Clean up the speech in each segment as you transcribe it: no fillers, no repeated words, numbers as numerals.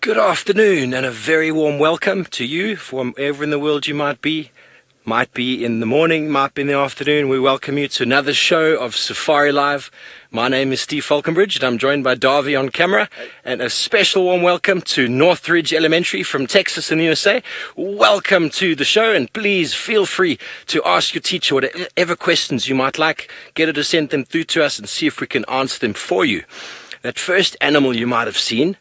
Good afternoon and a very warm welcome to you from wherever in the world you might be. Might be in the morning, might be in the afternoon. We welcome you to another show of Safari Live. My name is Steve Falconbridge and I'm joined by Davy on camera. And a special warm welcome to Northridge Elementary from Texas in the USA. Welcome to the show, and please feel free to ask your teacher whatever questions you might like. Get her to send them through to us and see if we can answer them for you. That first animal you might have seen,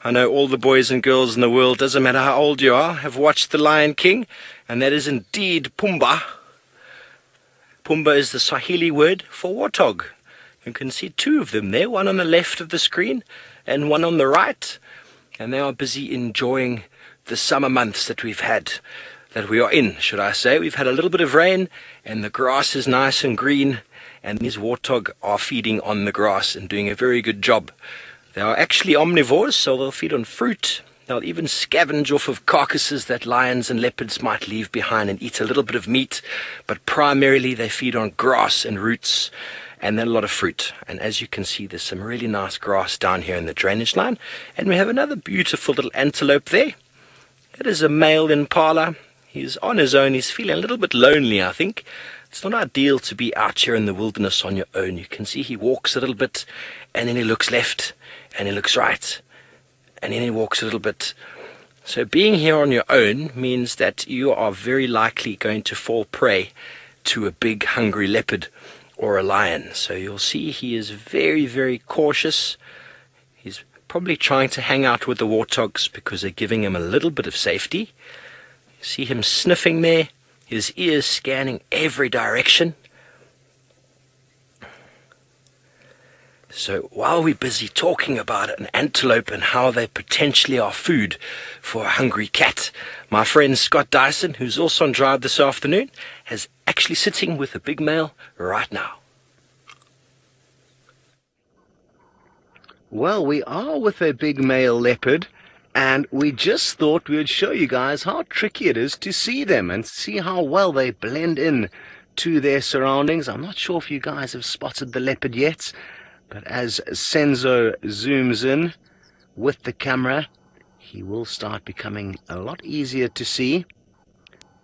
I know all the boys and girls in the world, doesn't matter how old you are, have watched The Lion King, and that is indeed Pumbaa. Pumbaa is the Swahili word for warthog. You can see two of them there, one on the left of the screen and one on the right, and they are busy enjoying the summer months that we are in, should I say. We've had a little bit of rain, and the grass is nice and green, and these warthog are feeding on the grass and doing a very good job. They are actually omnivores, so they'll feed on fruit. They'll even scavenge off of carcasses that lions and leopards might leave behind and eat a little bit of meat. But primarily they feed on grass and roots and then a lot of fruit. And as you can see, there's some really nice grass down here in the drainage line. And we have another beautiful little antelope there. It is a male impala. He's on his own. He's feeling a little bit lonely, I think. It's not ideal to be out here in the wilderness on your own. You can see he walks a little bit, and then he looks left, and he looks right, and then he walks a little bit. So being here on your own means that you are very likely going to fall prey to a big hungry leopard or a lion. So you'll see he is very, very cautious. He's probably trying to hang out with the warthogs because they're giving him a little bit of safety. You see him sniffing there, his ears scanning every direction. So while we're busy talking about an antelope and how they potentially are food for a hungry cat, my friend Scott Dyson, who's also on drive this afternoon, is actually sitting with a big male right now. Well, we are with a big male leopard, and we just thought we would show you guys how tricky it is to see them and see how well they blend in to their surroundings. I'm not sure if you guys have spotted the leopard yet, but as Senzo zooms in with the camera, he will start becoming a lot easier to see.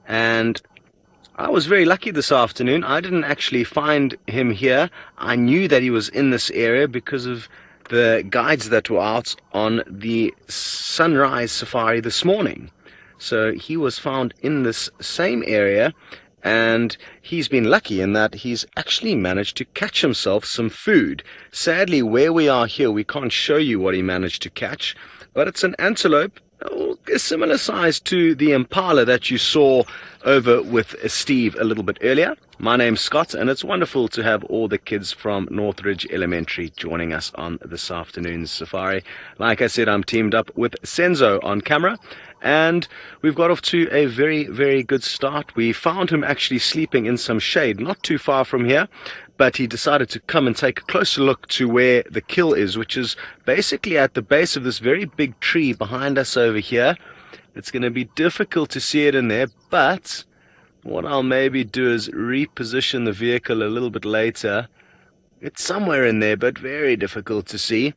And I was very lucky this afternoon. I didn't actually find him here. I knew that he was in this area because of the guides that were out on the sunrise safari this morning. So he was found in this same area, and he's been lucky in that he's actually managed to catch himself some food. Sadly, where we are here, we can't show you what he managed to catch, but it's an antelope, a similar size to the impala that you saw over with Steve a little bit earlier. My name's Scott, and it's wonderful to have all the kids from Northridge Elementary joining us on this afternoon's safari. Like I said, I'm teamed up with Senzo on camera, and we've got off to a very, very good start. We found him actually sleeping in some shade not too far from here, but he decided to come and take a closer look to where the kill is, which is basically at the base of this very big tree behind us over here. It's going to be difficult to see it in there, but what I'll maybe do is reposition the vehicle a little bit later. It's somewhere in there, but very difficult to see.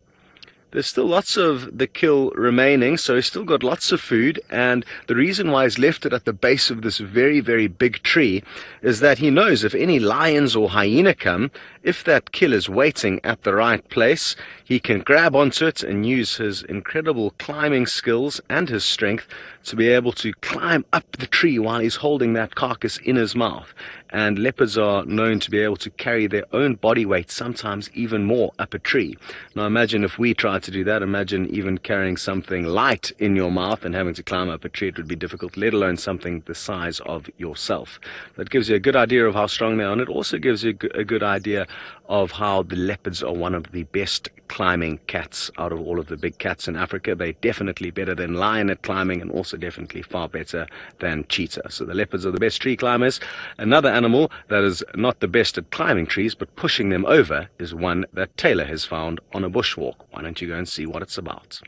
There's still lots of the kill remaining, so he's still got lots of food, and the reason why he's left it at the base of this very, very big tree is that he knows if any lions or hyena come, if that kill is waiting at the right place, he can grab onto it and use his incredible climbing skills and his strength to be able to climb up the tree while he's holding that carcass in his mouth. And leopards are known to be able to carry their own body weight, sometimes even more, up a tree. Now imagine if we tried to do that. Imagine even carrying something light in your mouth and having to climb up a tree. It would be difficult, let alone something the size of yourself. That gives you a good idea of how strong they are, and it also gives you a good idea of how the leopards are one of the best climbing cats out of all of the big cats in Africa. They're definitely better than lion at climbing, and also definitely far better than cheetah. So the leopards are the best tree climbers. Another animal that is not the best at climbing trees but pushing them over is one that Taylor has found on a bushwalk. Why don't you go and see what it's about?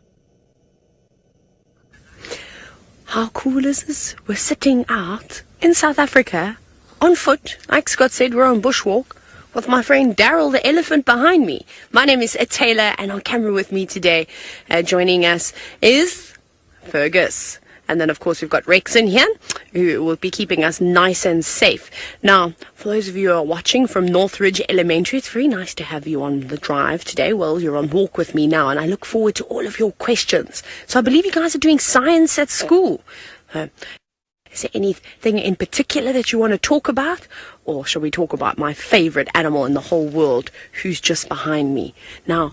How cool is this? We're sitting out in South Africa on foot. Like Scott said, we're on bushwalk with my friend Daryl the elephant behind me. My name is Taylor, and on camera with me today, joining us is Fergus. And then, of course, we've got Rex in here, who will be keeping us nice and safe. Now, for those of you who are watching from Northridge Elementary, it's very nice to have you on the drive today. Well, you're on walk with me now, and I look forward to all of your questions. So I believe you guys are doing science at school. Is there anything in particular that you want to talk about? Or shall we talk about my favorite animal in the whole world, who's just behind me? Now,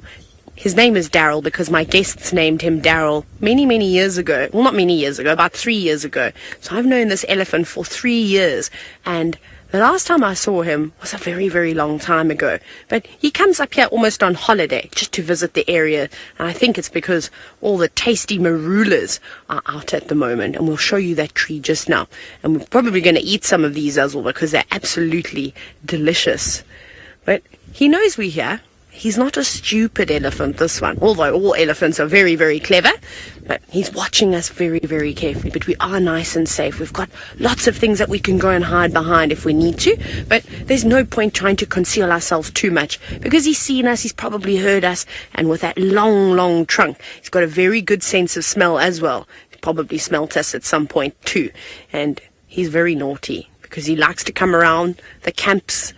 his name is Daryl because my guests named him Daryl many, many years ago. Well, not many years ago, about 3 years ago. So I've known this elephant for 3 years. And the last time I saw him was a very, very long time ago. But he comes up here almost on holiday just to visit the area. And I think it's because all the tasty marulas are out at the moment. And we'll show you that tree just now. And we're probably going to eat some of these as well because they're absolutely delicious. But he knows we're here. He's not a stupid elephant, this one, although all elephants are very, very clever. But he's watching us very, very carefully. But we are nice and safe. We've got lots of things that we can go and hide behind if we need to. But there's no point trying to conceal ourselves too much. Because he's seen us, he's probably heard us. And with that long, long trunk, he's got a very good sense of smell as well. He probably smelt us at some point too. And he's very naughty because he likes to come around the camps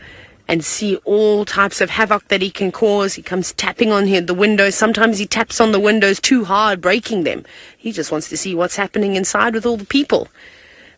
and see all types of havoc that he can cause. He comes tapping on here the windows. Sometimes he taps on the windows too hard, breaking them. He just wants to see what's happening inside with all the people.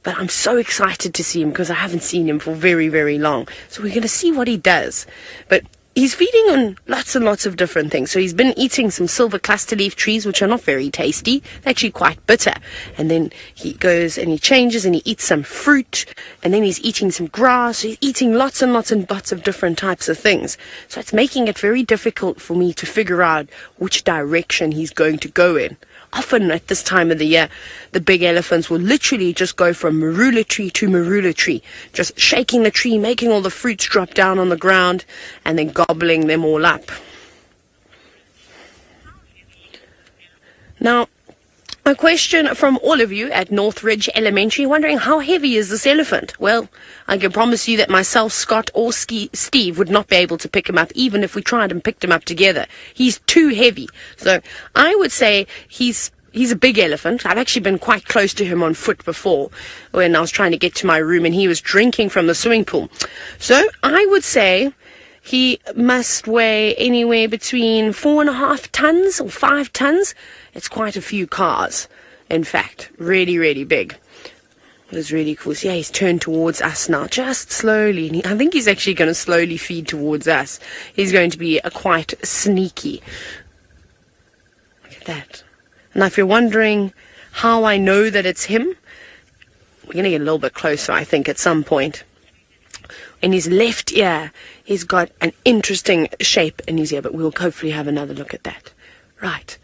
But I'm so excited to see him because I haven't seen him for very, very long. So we're going to see what he does. But he's feeding on lots and lots of different things. So he's been eating some silver cluster leaf trees, which are not very tasty. They're actually quite bitter. And then he goes and he changes and he eats some fruit. And then he's eating some grass. He's eating lots and lots and lots of different types of things. So it's making it very difficult for me to figure out which direction he's going to go in. Often at this time of the year, the big elephants will literally just go from marula tree to marula tree, just shaking the tree, making all the fruits drop down on the ground, and then gobbling them all up. Now, a question from all of you at Northridge Elementary wondering how heavy is this elephant? Well, I can promise you that myself, Scott, or Steve would not be able to pick him up, even if we tried and picked him up together. He's too heavy. So I would say he's a big elephant. I've actually been quite close to him on foot before when I was trying to get to my room and he was drinking from the swimming pool. So I would say he must weigh anywhere between 4.5 tons or 5 tons. It's quite a few cars, in fact. Really, really big. It was really cool. So yeah, he's turned towards us now, just slowly. And I think he's actually going to slowly feed towards us. He's going to be quite sneaky. Look at that. Now, if you're wondering how I know that it's him, we're going to get a little bit closer, I think, at some point. In his left ear, he's got an interesting shape in his ear, but we'll hopefully have another look at that. Right.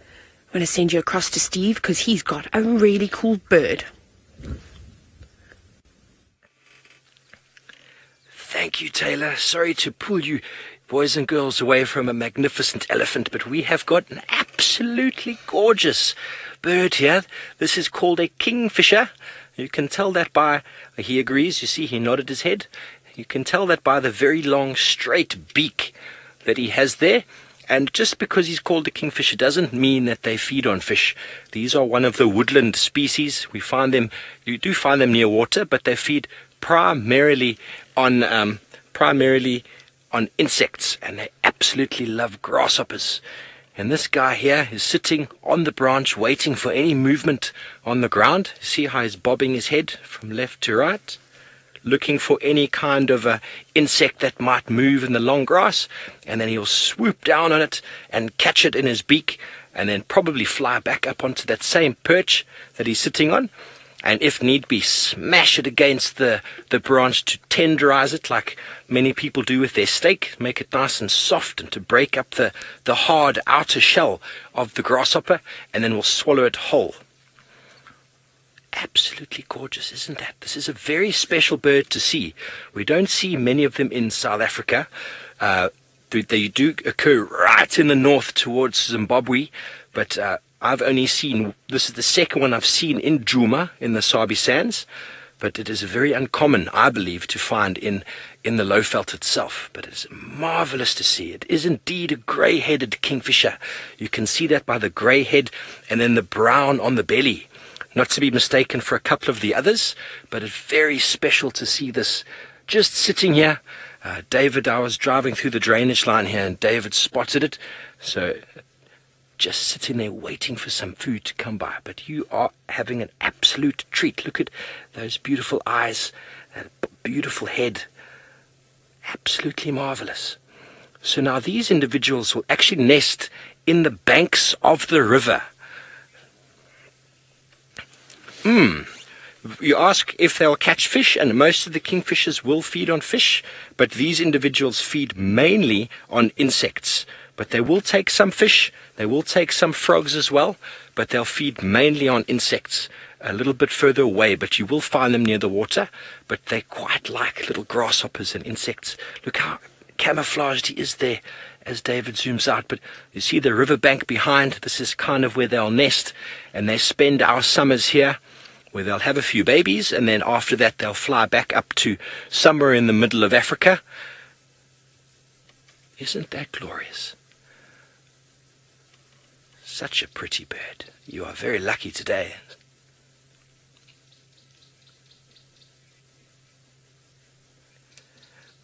I'm going to send you across to Steve because he's got a really cool bird. Thank you, Taylor. Sorry to pull you boys and girls away from a magnificent elephant, but we have got an absolutely gorgeous bird here. This is called a kingfisher. You can tell that by, he agrees, you see he nodded his head. You can tell that by the very long straight beak that he has there. And just because he's called a kingfisher doesn't mean that they feed on fish. These are one of the woodland species. We find them, you do find them near water, but they feed primarily on insects, and they absolutely love grasshoppers. And this guy here is sitting on the branch waiting for any movement on the ground. See how he's bobbing his head from left to right, looking for any kind of insect that might move in the long grass, and then he'll swoop down on it and catch it in his beak, and then probably fly back up onto that same perch that he's sitting on, and if need be, smash it against the branch to tenderize it like many people do with their steak, make it nice and soft, and to break up the hard outer shell of the grasshopper, and then we'll swallow it whole. Absolutely gorgeous, isn't that? This is a very special bird to see. We don't see many of them in South Africa. They do occur right in the north towards Zimbabwe, but I've only seen, this is the second one I've seen in Djuma, in the Sabi sands, but it is very uncommon, I believe, to find in the Lowveld itself. But it's marvelous to see. It is indeed a grey-headed kingfisher. You can see that by the grey head and then the brown on the belly. not to be mistaken for a couple of the others, but it's very special to see this just sitting here. David, I was driving through the drainage line here, and David spotted it, so just sitting there waiting for some food to come by. But you are having an absolute treat. Look at those beautiful eyes, that beautiful head. Absolutely marvelous. So now these individuals will actually nest in the banks of the river. You ask if they'll catch fish, and most of the kingfishers will feed on fish, but these individuals feed mainly on insects. But they will take some fish, they will take some frogs as well, but they'll feed mainly on insects a little bit further away, but you will find them near the water. But they quite like little grasshoppers and insects. Look how camouflaged he is there as David zooms out. But you see the riverbank behind. This is kind of where they'll nest, and they spend our summers here, where they'll have a few babies, and then after that they'll fly back up to somewhere in the middle of Africa. Isn't that glorious? Such a pretty bird. You are very lucky today.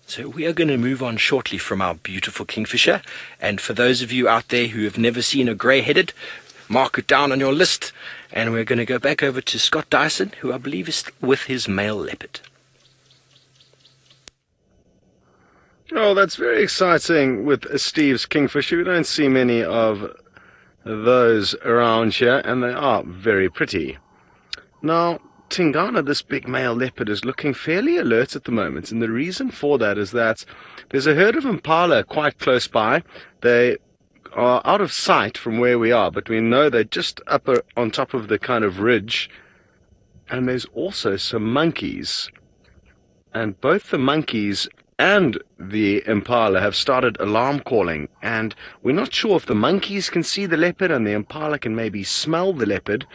So we are going to move on shortly from our beautiful kingfisher, and for those of you out there who have never seen a grey-headed, mark it down on your list, and we're going to go back over to Scott Dyson, who I believe is with his male leopard. Oh, that's very exciting with Steve's kingfisher. We don't see many of those around here, and they are very pretty. Now, Tingana, this big male leopard, is looking fairly alert at the moment, and the reason for that is that there's a herd of impala quite close by. They are out of sight from where we are, but we know they're just up on top of the kind of ridge, and there's also some monkeys, and both the monkeys and the impala have started alarm calling, and we're not sure if the monkeys can see the leopard and the impala can maybe smell the leopard,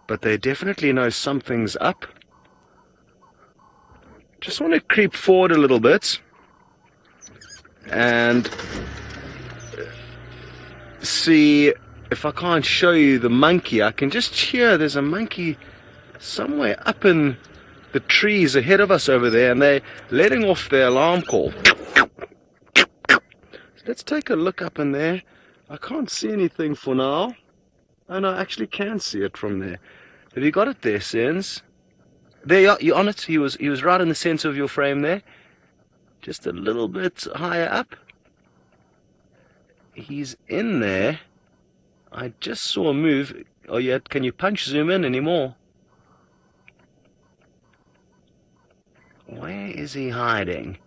but they definitely know something's up. Just want to creep forward a little bit and see if I can't show you the monkey. I can just hear there's a monkey somewhere up in the trees ahead of us over there, and they're letting off their alarm call. Let's take a look up in there. I can't see anything for now. Oh no, I actually can see it from there. Have you got it there, Sens? There you are, you're on it. He was right in the center of your frame there. Just a little bit higher up. He's in there. I just saw a move. Oh yeah, can you punch zoom in anymore? Where is he hiding?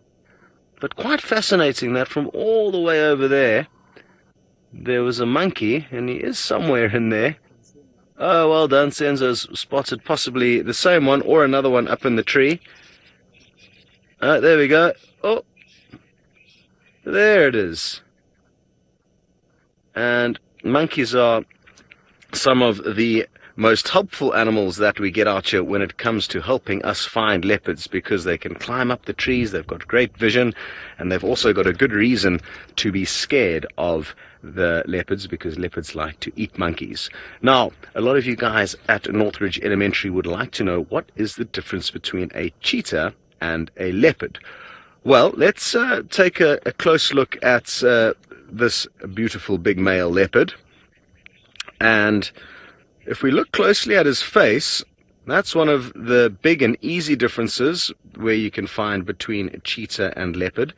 But quite fascinating that from all the way over there, there was a monkey, and he is somewhere in there. Oh, well done. Senzo's spotted possibly the same one or another one up in the tree. There we go. Oh, there it is. And monkeys are some of the most helpful animals that we get out here when it comes to helping us find leopards, because they can climb up the trees, they've got great vision, and they've also got a good reason to be scared of the leopards, because leopards like to eat monkeys. Now, a lot of you guys at Northridge Elementary would like to know, what is the difference between a cheetah and a leopard? Well, let's take a close look at this beautiful big male leopard. And if we look closely at his face, that's one of the big and easy differences where you can find between a cheetah and leopard.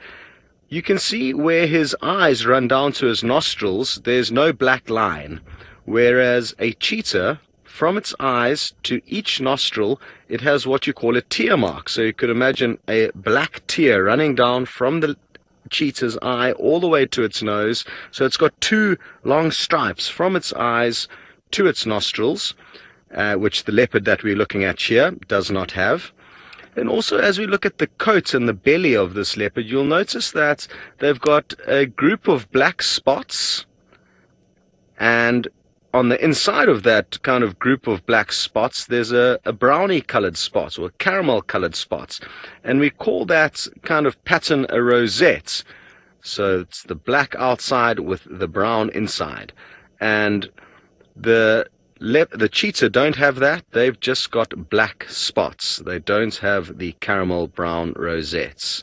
You can see where his eyes run down to his nostrils, there's no black line, whereas a cheetah, from its eyes to each nostril, it has what you call a tear mark. So you could imagine a black tear running down from the cheetah's eye all the way to its nose. So it's got two long stripes from its eyes to its nostrils, which the leopard that we're looking at here does not have. And also, as we look at the coat and the belly of this leopard, you'll notice that they've got a group of black spots, and on the inside of that kind of group of black spots, there's a brownie colored spot, or caramel colored spots, and we call that kind of pattern a rosette. So it's the black outside with the brown inside. And the The cheetah don't have that. They've just got black spots. They don't have the caramel brown rosettes.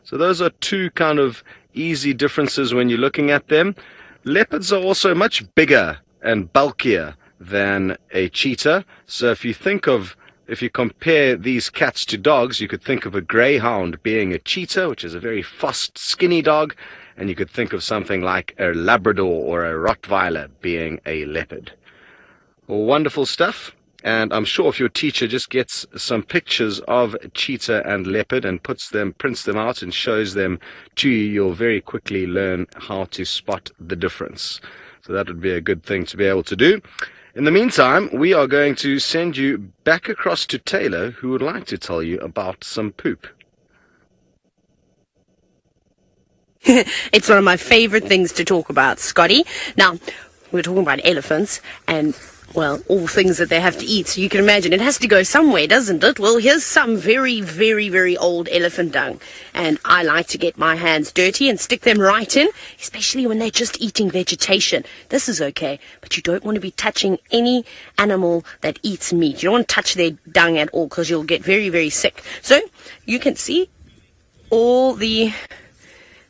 So those are two kind of easy differences when you're looking at them. Leopards are also much bigger and bulkier than a cheetah. So if you compare these cats to dogs, you could think of a greyhound being a cheetah, which is a very fast, skinny dog, and you could think of something like a Labrador or a Rottweiler being a leopard. Wonderful stuff, and I'm sure if your teacher just gets some pictures of cheetah and leopard and prints them out and shows them to you, you'll very quickly learn how to spot the difference. So that would be a good thing to be able to do. In the meantime, we are going to send you back across to Taylor, who would like to tell you about some poop. It's one of my favorite things to talk about, Scotty. Now, we're talking about elephants and, well, all things that they have to eat. So you can imagine it has to go somewhere, doesn't it? Well, here's some very, very, very old elephant dung. And I like to get my hands dirty and stick them right in, especially when they're just eating vegetation. This is okay, but you don't want to be touching any animal that eats meat. You don't want to touch their dung at all because you'll get very, very sick. So you can see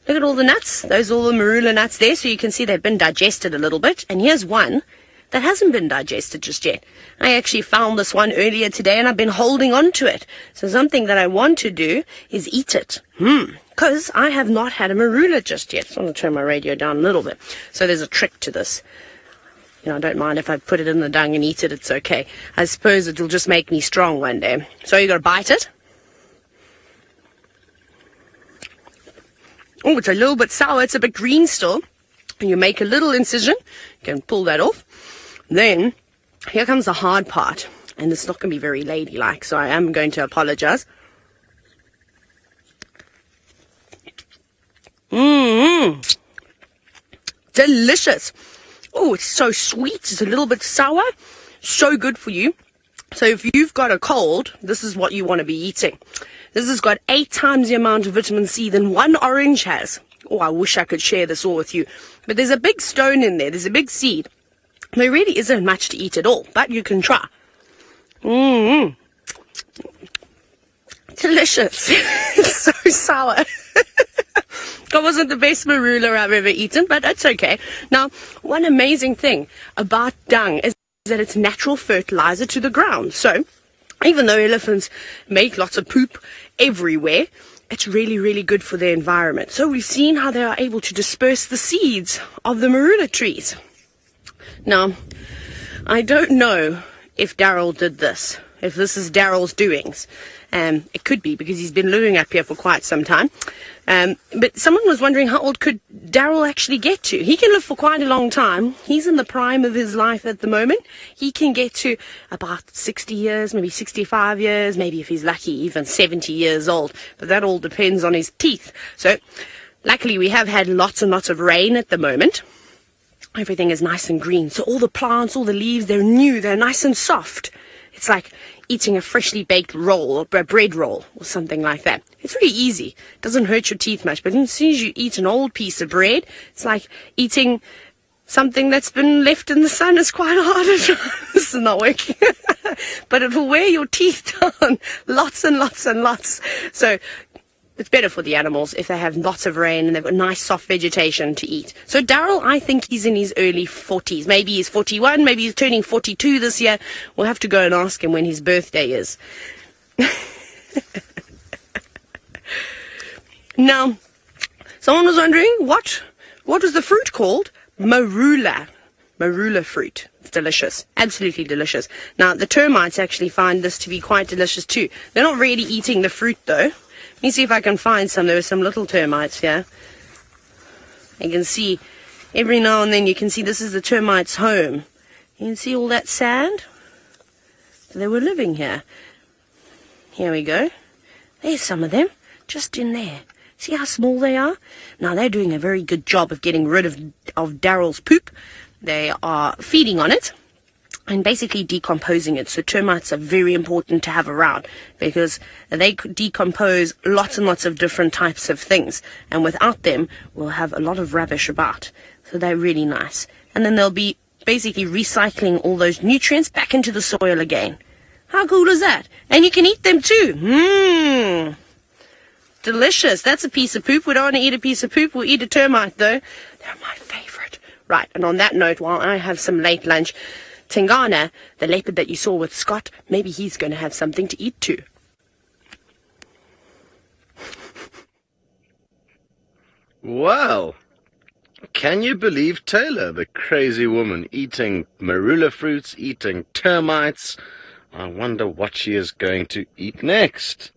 look at all the nuts. Those are all the marula nuts there. So you can see they've been digested a little bit. And here's one that hasn't been digested just yet. I actually found this one earlier today and I've been holding on to it. So something that I want to do is eat it. Because I have not had a marula just yet. So I'm going to turn my radio down a little bit. So there's a trick to this. I don't mind if I put it in the dung and eat it. It's okay. I suppose it'll just make me strong one day. So you got to bite it. Oh, it's a little bit sour. It's a bit green still. And you make a little incision. You can pull that off. Then, here comes the hard part. And it's not going to be very ladylike, so I am going to apologize. Delicious. Oh, it's so sweet. It's a little bit sour. So good for you. So if you've got a cold, this is what you want to be eating. This has got 8 times the amount of vitamin C than one orange has. Oh, I wish I could share this all with you. But there's a big stone in there. There's a big seed. There really isn't much to eat at all, but you can try. Delicious. It's so sour. That wasn't the best marula I've ever eaten, but that's okay. Now, one amazing thing about dung is that it's natural fertilizer to the ground. So, even though elephants make lots of poop everywhere, it's really, really good for the environment. So we've seen how they are able to disperse the seeds of the marula trees. Now, I don't know if Daryl did this, if this is Daryl's doings. It could be because he's been living up here for quite some time. But someone was wondering how old could Daryl actually get to. He can live for quite a long time. He's in the prime of his life at the moment. He can get to about 60 years, maybe 65 years, maybe if he's lucky, even 70 years old. But that all depends on his teeth. So, luckily we have had lots and lots of rain at the moment. Everything is nice and green. So all the plants, all the leaves, they're new, they're nice and soft. It's like eating a freshly baked roll or a bread roll or something like that. It's very easy. It doesn't hurt your teeth much. But as soon as you eat an old piece of bread, it's like eating something that's been left in the sun. It's quite hard. This is not working. But it will wear your teeth down lots and lots and lots. So it's better for the animals if they have lots of rain and they've got nice soft vegetation to eat. So Daryl, I think he's in his early 40s. Maybe he's 41, maybe he's turning 42 this year. We'll have to go and ask him when his birthday is. Now, someone was wondering, what was the fruit called? Marula. Marula fruit. It's delicious. Absolutely delicious. Now, the termites actually find this to be quite delicious too. They're not really eating the fruit though. Let me see if I can find some. There are some little termites here. You can see every now and then you can see this is the termites' home. You can see all that sand. They were living here. Here we go. There's some of them, just in there. See how small they are? Now they're doing a very good job of getting rid of Daryl's poop. They are feeding on it and basically decomposing it. So termites are very important to have around because they decompose lots and lots of different types of things. And without them, we'll have a lot of rubbish about. So they're really nice. And then there'll be basically recycling all those nutrients back into the soil again. How cool is that? And you can eat them too. Delicious. That's a piece of poop. We don't want to eat a piece of poop. We'll eat a termite, though. They're my favorite. Right, and on that note, while I have some late lunch, Tingana, the leopard that you saw with Scott, maybe he's going to have something to eat too. Well, can you believe Taylor, the crazy woman, eating marula fruits, eating termites? I wonder what she is going to eat next.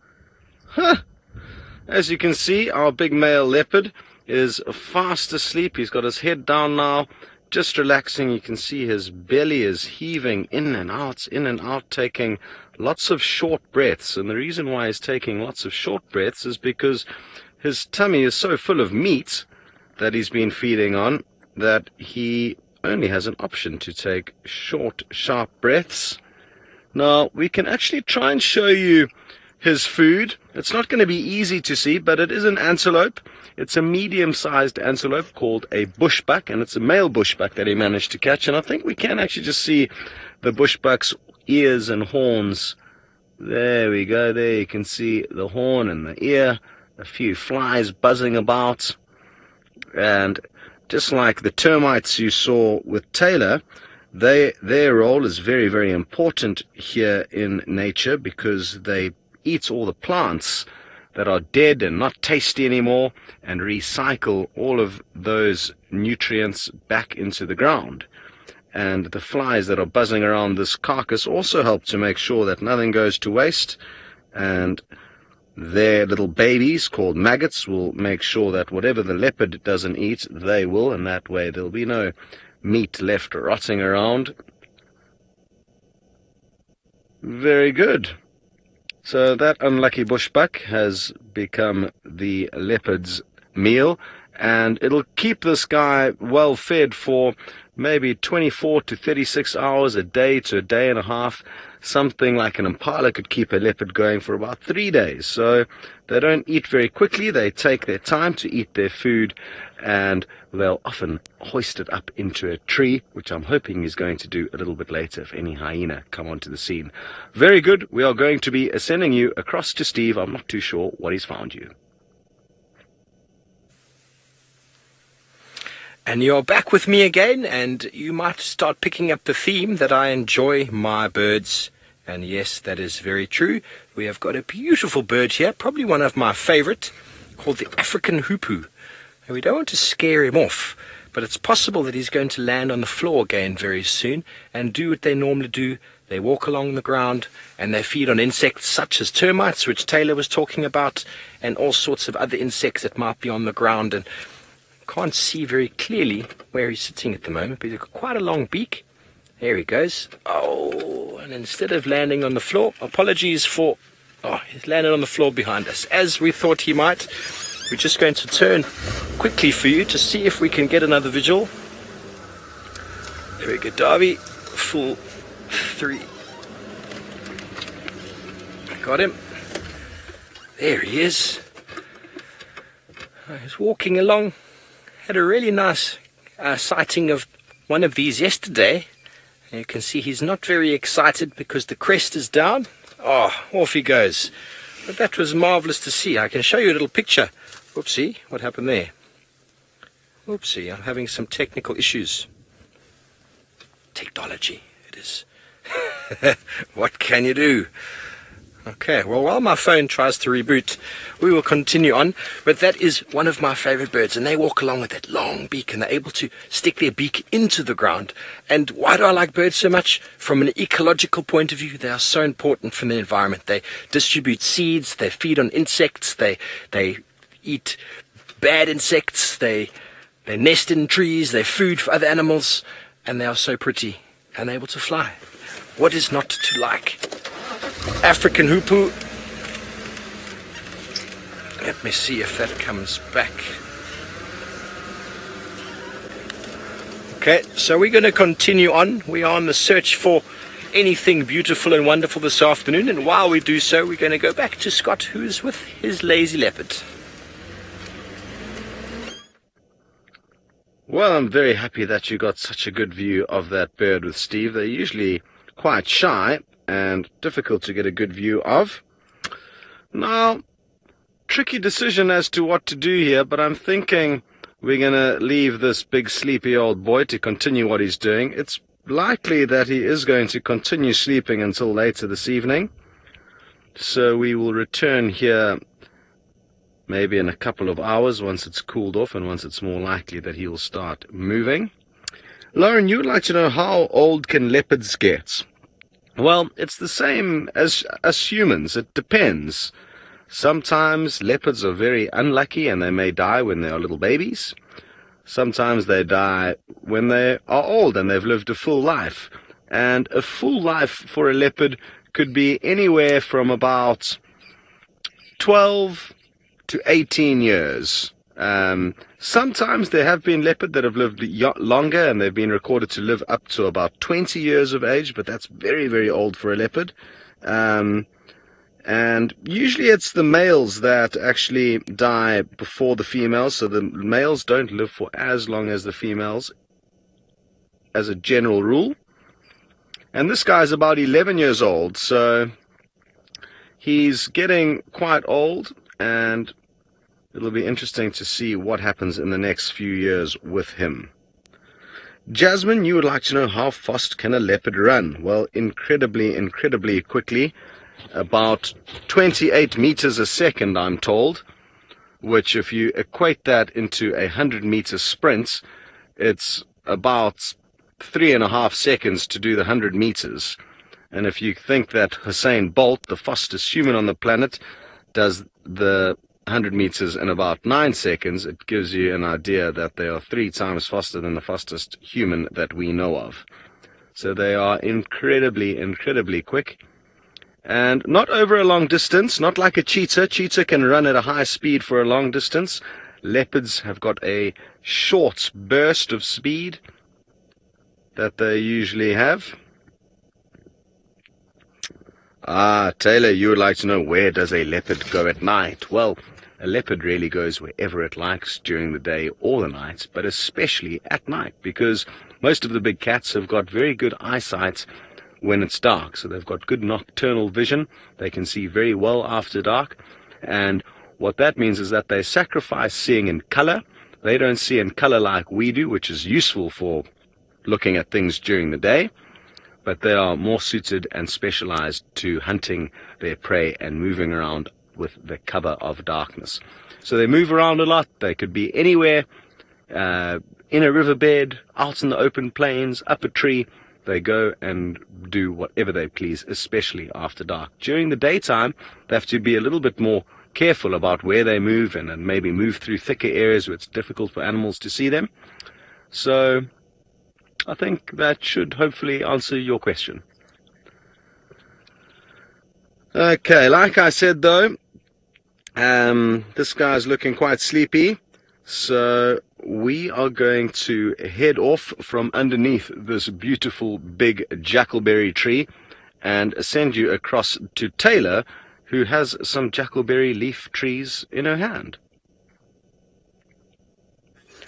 As you can see, our big male leopard is fast asleep. He's got his head down now, just relaxing. You can see his belly is heaving in and out, taking lots of short breaths. And the reason why he's taking lots of short breaths is because his tummy is so full of meat that he's been feeding on that he only has an option to take short, sharp breaths. Now, we can actually try and show you his food. It's not going to be easy to see, but it is an antelope. It's a medium-sized antelope called a bushbuck, and it's a male bushbuck that he managed to catch. And I think we can actually just see the bushbuck's ears and horns. There we go. There you can see the horn and the ear, a few flies buzzing about. And just like the termites you saw with Taylor, their role is very, very important here in nature because they eat all the plants that are dead and not tasty anymore and recycle all of those nutrients back into the ground. And the flies that are buzzing around this carcass also help to make sure that nothing goes to waste, and their little babies called maggots will make sure that whatever the leopard doesn't eat, they will, and that way there'll be no meat left rotting around. Very good. So that unlucky bushbuck has become the leopard's meal, and it'll keep this guy well fed for maybe 24 to 36 hours a day to a day and a half. Something like an impala could keep a leopard going for about 3 days. So they don't eat very quickly. They take their time to eat their food, and they'll often hoist it up into a tree, which I'm hoping he's going to do a little bit later if any hyena come onto the scene. Very good. We are going to be sending you across to Steve. I'm not too sure what he's found you. And you're back with me again, and you might start picking up the theme that I enjoy my birds. And yes, that is very true. We have got a beautiful bird here, probably one of my favorite, called the African hoopoe. And we don't want to scare him off, but it's possible that he's going to land on the floor again very soon and do what they normally do. They walk along the ground and they feed on insects such as termites, which Taylor was talking about, and all sorts of other insects that might be on the ground. And can't see very clearly where he's sitting at the moment, but he's got quite a long beak. There he goes. Oh, and instead of landing on the floor, apologies for... Oh, he's landed on the floor behind us, as we thought he might. We're just going to turn quickly for you to see if we can get another visual. There we go, Darby. Full 3. Got him. There he is. He's walking along. Had a really nice sighting of one of these yesterday. And you can see he's not very excited because the crest is down. Oh, off he goes. But that was marvelous to see. I can show you a little picture. Oopsie, what happened there? Oopsie, I'm having some technical issues. Technology, it is. What can you do? Okay, well, while my phone tries to reboot, we will continue on. But that is one of my favorite birds, and they walk along with that long beak, and they're able to stick their beak into the ground. And why do I like birds so much? From an ecological point of view, they are so important for the environment. They distribute seeds, they feed on insects, they eat bad insects, they nest in trees, they're food for other animals, and they are so pretty, and they're able to fly. What is not to like? African hoopoe. Let me see if that comes back. Okay, so we're going to continue on. We are on the search for anything beautiful and wonderful this afternoon, and while we do so, we're going to go back to Scott, who's with his lazy leopard. Well, I'm very happy that you got such a good view of that bird with Steve. They're usually quite shy and difficult to get a good view of. Now, tricky decision as to what to do here, but I'm thinking we're going to leave this big sleepy old boy to continue what he's doing. It's likely that he is going to continue sleeping until later this evening. So we will return here maybe in a couple of hours once it's cooled off and once it's more likely that he'll start moving. Lauren, you would like to know how old can leopards get? Well, it's the same as us humans. It depends. Sometimes leopards are very unlucky and they may die when they are little babies. Sometimes they die when they are old and they've lived a full life. And a full life for a leopard could be anywhere from about 12 to 18 years. Sometimes there have been leopards that have lived longer, and they've been recorded to live up to about 20 years of age, but that's very, very old for a leopard. And usually it's the males that actually die before the females, so the males don't live for as long as the females, as a general rule. And this guy's about 11 years old, so he's getting quite old, and it'll be interesting to see what happens in the next few years with him. Jasmine, you would like to know how fast can a leopard run? Well, incredibly, incredibly quickly. About 28 meters a second, I'm told, which if you equate that into 100-meter sprints, it's about 3.5 seconds to do the 100 meters. And if you think that Usain Bolt, the fastest human on the planet, does the 100 meters in about 9 seconds, it gives you an idea that they are 3 times faster than the fastest human that we know of. So they are incredibly, incredibly quick. And not over a long distance, not like a cheetah. Cheetah can run at a high speed for a long distance. Leopards have got a short burst of speed that they usually have. Taylor, you would like to know, where does a leopard go at night? Well, a leopard really goes wherever it likes during the day or the night, but especially at night, because most of the big cats have got very good eyesight when it's dark, so they've got good nocturnal vision. They can see very well after dark, and what that means is that they sacrifice seeing in color. They don't see in color like we do, which is useful for looking at things during the day, but they are more suited and specialized to hunting their prey and moving around with the cover of darkness. So they move around a lot. They could be anywhere, in a riverbed, out in the open plains, up a tree. They go and do whatever they please, especially after dark. During the daytime, they have to be a little bit more careful about where they move and maybe move through thicker areas where it's difficult for animals to see them. So I think that should hopefully answer your question. Okay, like I said though, this guy's looking quite sleepy, so we are going to head off from underneath this beautiful big jackalberry tree and send you across to Taylor, who has some jackalberry leaf trees in her hand.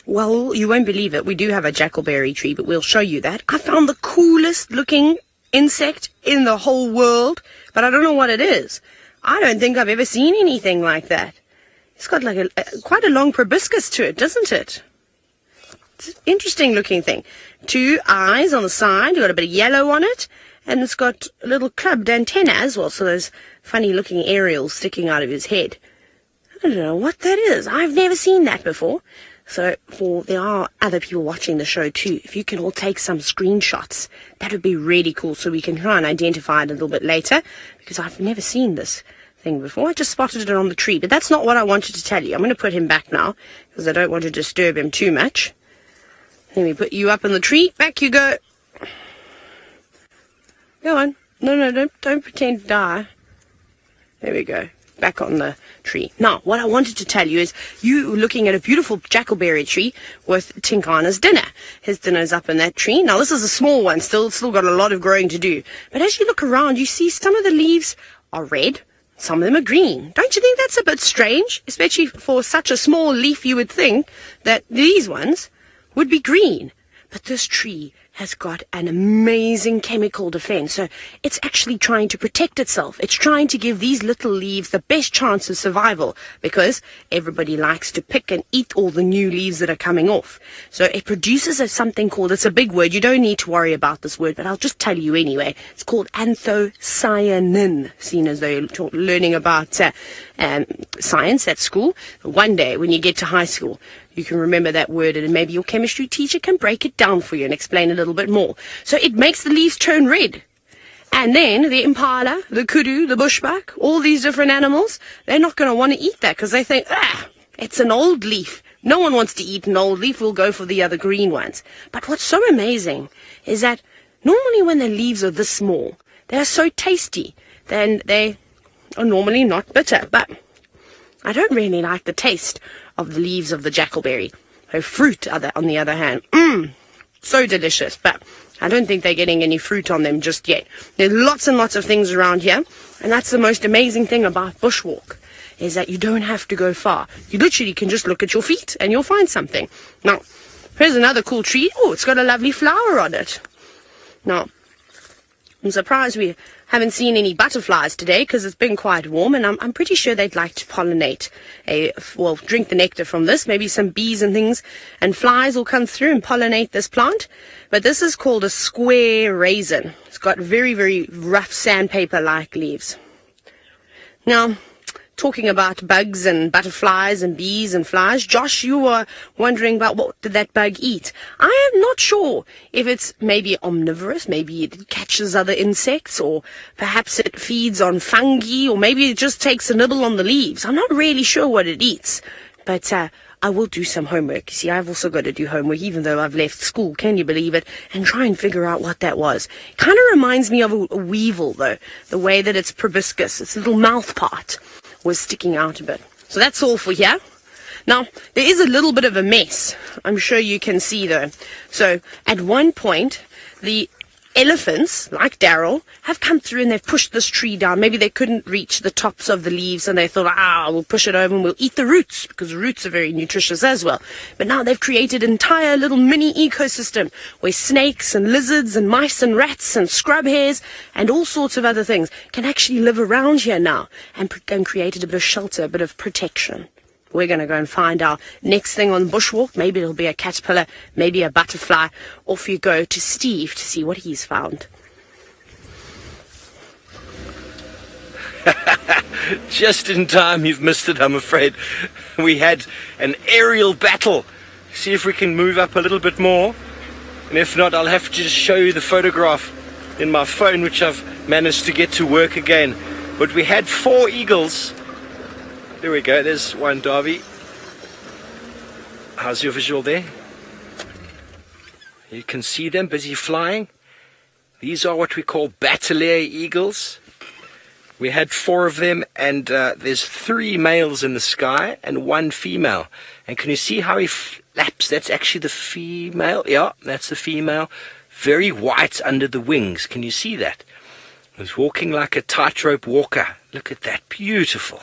Well, you won't believe it. We do have a jackalberry tree, but we'll show you that. I found the coolest looking insect in the whole world, but I don't know what it is. I don't think I've ever seen anything like that. It's got like quite a long proboscis to it, doesn't it? It's an interesting looking thing. 2 eyes on the side, got a bit of yellow on it, and it's got a little clubbed antenna as well, so those funny looking aerials sticking out of his head. I don't know what that is. I've never seen that before. So there are other people watching the show too. If you can all take some screenshots, that would be really cool, so we can try and identify it a little bit later, because I've never seen this thing before. I just spotted it on the tree, but that's not what I wanted to tell you. I'm going to put him back now, because I don't want to disturb him too much. Let me put you up in the tree. Back you go. Go on. No, don't pretend to die. There we go. Back on the tree. Now, what I wanted to tell you is you were looking at a beautiful jackalberry tree with Tingana's dinner. His dinner's up in that tree. Now, this is a small one, still got a lot of growing to do. But as you look around, you see some of the leaves are red, some of them are green. Don't you think that's a bit strange? Especially for such a small leaf, you would think that these ones would be green. But this tree has got an amazing chemical defense. So it's actually trying to protect itself. It's trying to give these little leaves the best chance of survival, because everybody likes to pick and eat all the new leaves that are coming off. So it produces something called, it's a big word, you don't need to worry about this word, but I'll just tell you anyway. It's called anthocyanin, seen as though you're learning about science at school. One day when you get to high school, you can remember that word, and maybe your chemistry teacher can break it down for you and explain a little bit more. So it makes the leaves turn red. And then the impala, the kudu, the bushbuck, all these different animals, they're not going to want to eat that because they think, it's an old leaf. No one wants to eat an old leaf. We'll go for the other green ones. But what's so amazing is that normally when the leaves are this small, they're so tasty. Then they are normally not bitter. But I don't really like the taste of the leaves of the jackalberry. So fruit, on the other hand, so delicious, but I don't think they're getting any fruit on them just yet. There's lots and lots of things around here, and that's the most amazing thing about bushwalk, is that you don't have to go far. You literally can just look at your feet and you'll find something. Now, here's another cool tree. Oh, it's got a lovely flower on it. Now, I'm surprised we haven't seen any butterflies today because it's been quite warm, and I'm pretty sure they'd like to pollinate, drink the nectar from this. Maybe some bees and things and flies will come through and pollinate this plant. But this is called a square raisin. It's got very, very rough sandpaper-like leaves. Now, talking about bugs and butterflies and bees and flies, Josh, you were wondering about what did that bug eat. I am not sure if it's maybe omnivorous, maybe it catches other insects, or perhaps it feeds on fungi, or maybe it just takes a nibble on the leaves. I'm not really sure what it eats, but I will do some homework. You see, I've also got to do homework, even though I've left school, can you believe it, and try and figure out what that was. Kind of reminds me of a weevil, though, the way that its proboscis, its little mouth part, was sticking out a bit. So that's all for here. Now, there is a little bit of a mess, I'm sure you can see though. So, at one point, the elephants, like Daryl, have come through and they've pushed this tree down. Maybe they couldn't reach the tops of the leaves and they thought, we'll push it over and we'll eat the roots, because roots are very nutritious as well. But now they've created an entire little mini ecosystem where snakes and lizards and mice and rats and scrub hares and all sorts of other things can actually live around here now, and created a bit of shelter, a bit of protection. We're going to go and find our next thing on bushwalk. Maybe it'll be a caterpillar, maybe a butterfly. Off you go to Steve to see what he's found. Just in time, you've missed it, I'm afraid. We had an aerial battle. See if we can move up a little bit more. And if not, I'll have to just show you the photograph in my phone, which I've managed to get to work again. But we had 4 eagles. There we go, there's one, Darby. How's your visual there? You can see them busy flying. These are what we call battalier eagles. We had 4 of them, and there's 3 males in the sky and 1 female. And can you see how he flaps? That's actually the female. Yeah, that's the female. Very white under the wings. Can you see that? He's walking like a tightrope walker. Look at that, beautiful.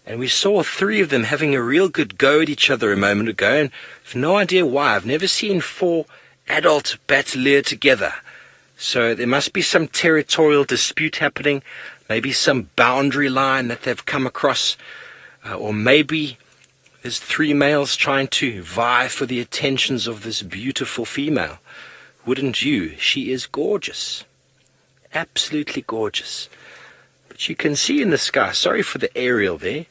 And we saw 3 of them having a real good go at each other a moment ago, and I've no idea why. I've never seen 4 adult battalier together. So there must be some territorial dispute happening, maybe some boundary line that they've come across, or maybe there's 3 males trying to vie for the attentions of this beautiful female. Wouldn't you? She is gorgeous. Absolutely gorgeous. But you can see in the sky, sorry for the aerial there,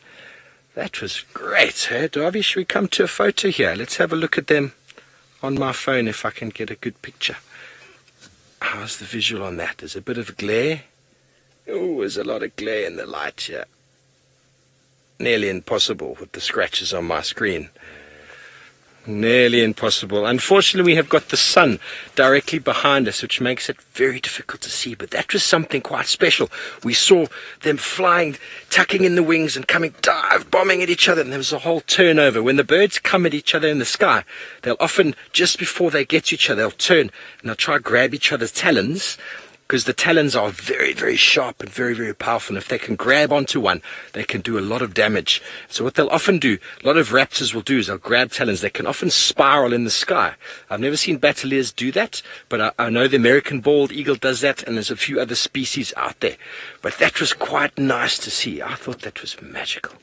that was great, eh, Darby? Should we come to a photo here? Let's have a look at them on my phone if I can get a good picture. How's the visual on that? There's a bit of glare. Oh, there's a lot of glare in the light here. Nearly impossible with the scratches on my screen. Nearly impossible. Unfortunately, we have got the sun directly behind us, which makes it very difficult to see. But that was something quite special. We saw them flying, tucking in the wings and coming dive, bombing at each other. And there was a whole turnover. When the birds come at each other in the sky, they'll often, just before they get to each other, they'll turn and they'll try to grab each other's talons because the talons are very, very sharp and very, very powerful. And if they can grab onto one, they can do a lot of damage. So what they'll often do, a lot of raptors will do, is they'll grab talons. They can often spiral in the sky. I've never seen bataliers do that, but I know the American bald eagle does that, and there's a few other species out there. But that was quite nice to see. I thought that was magical.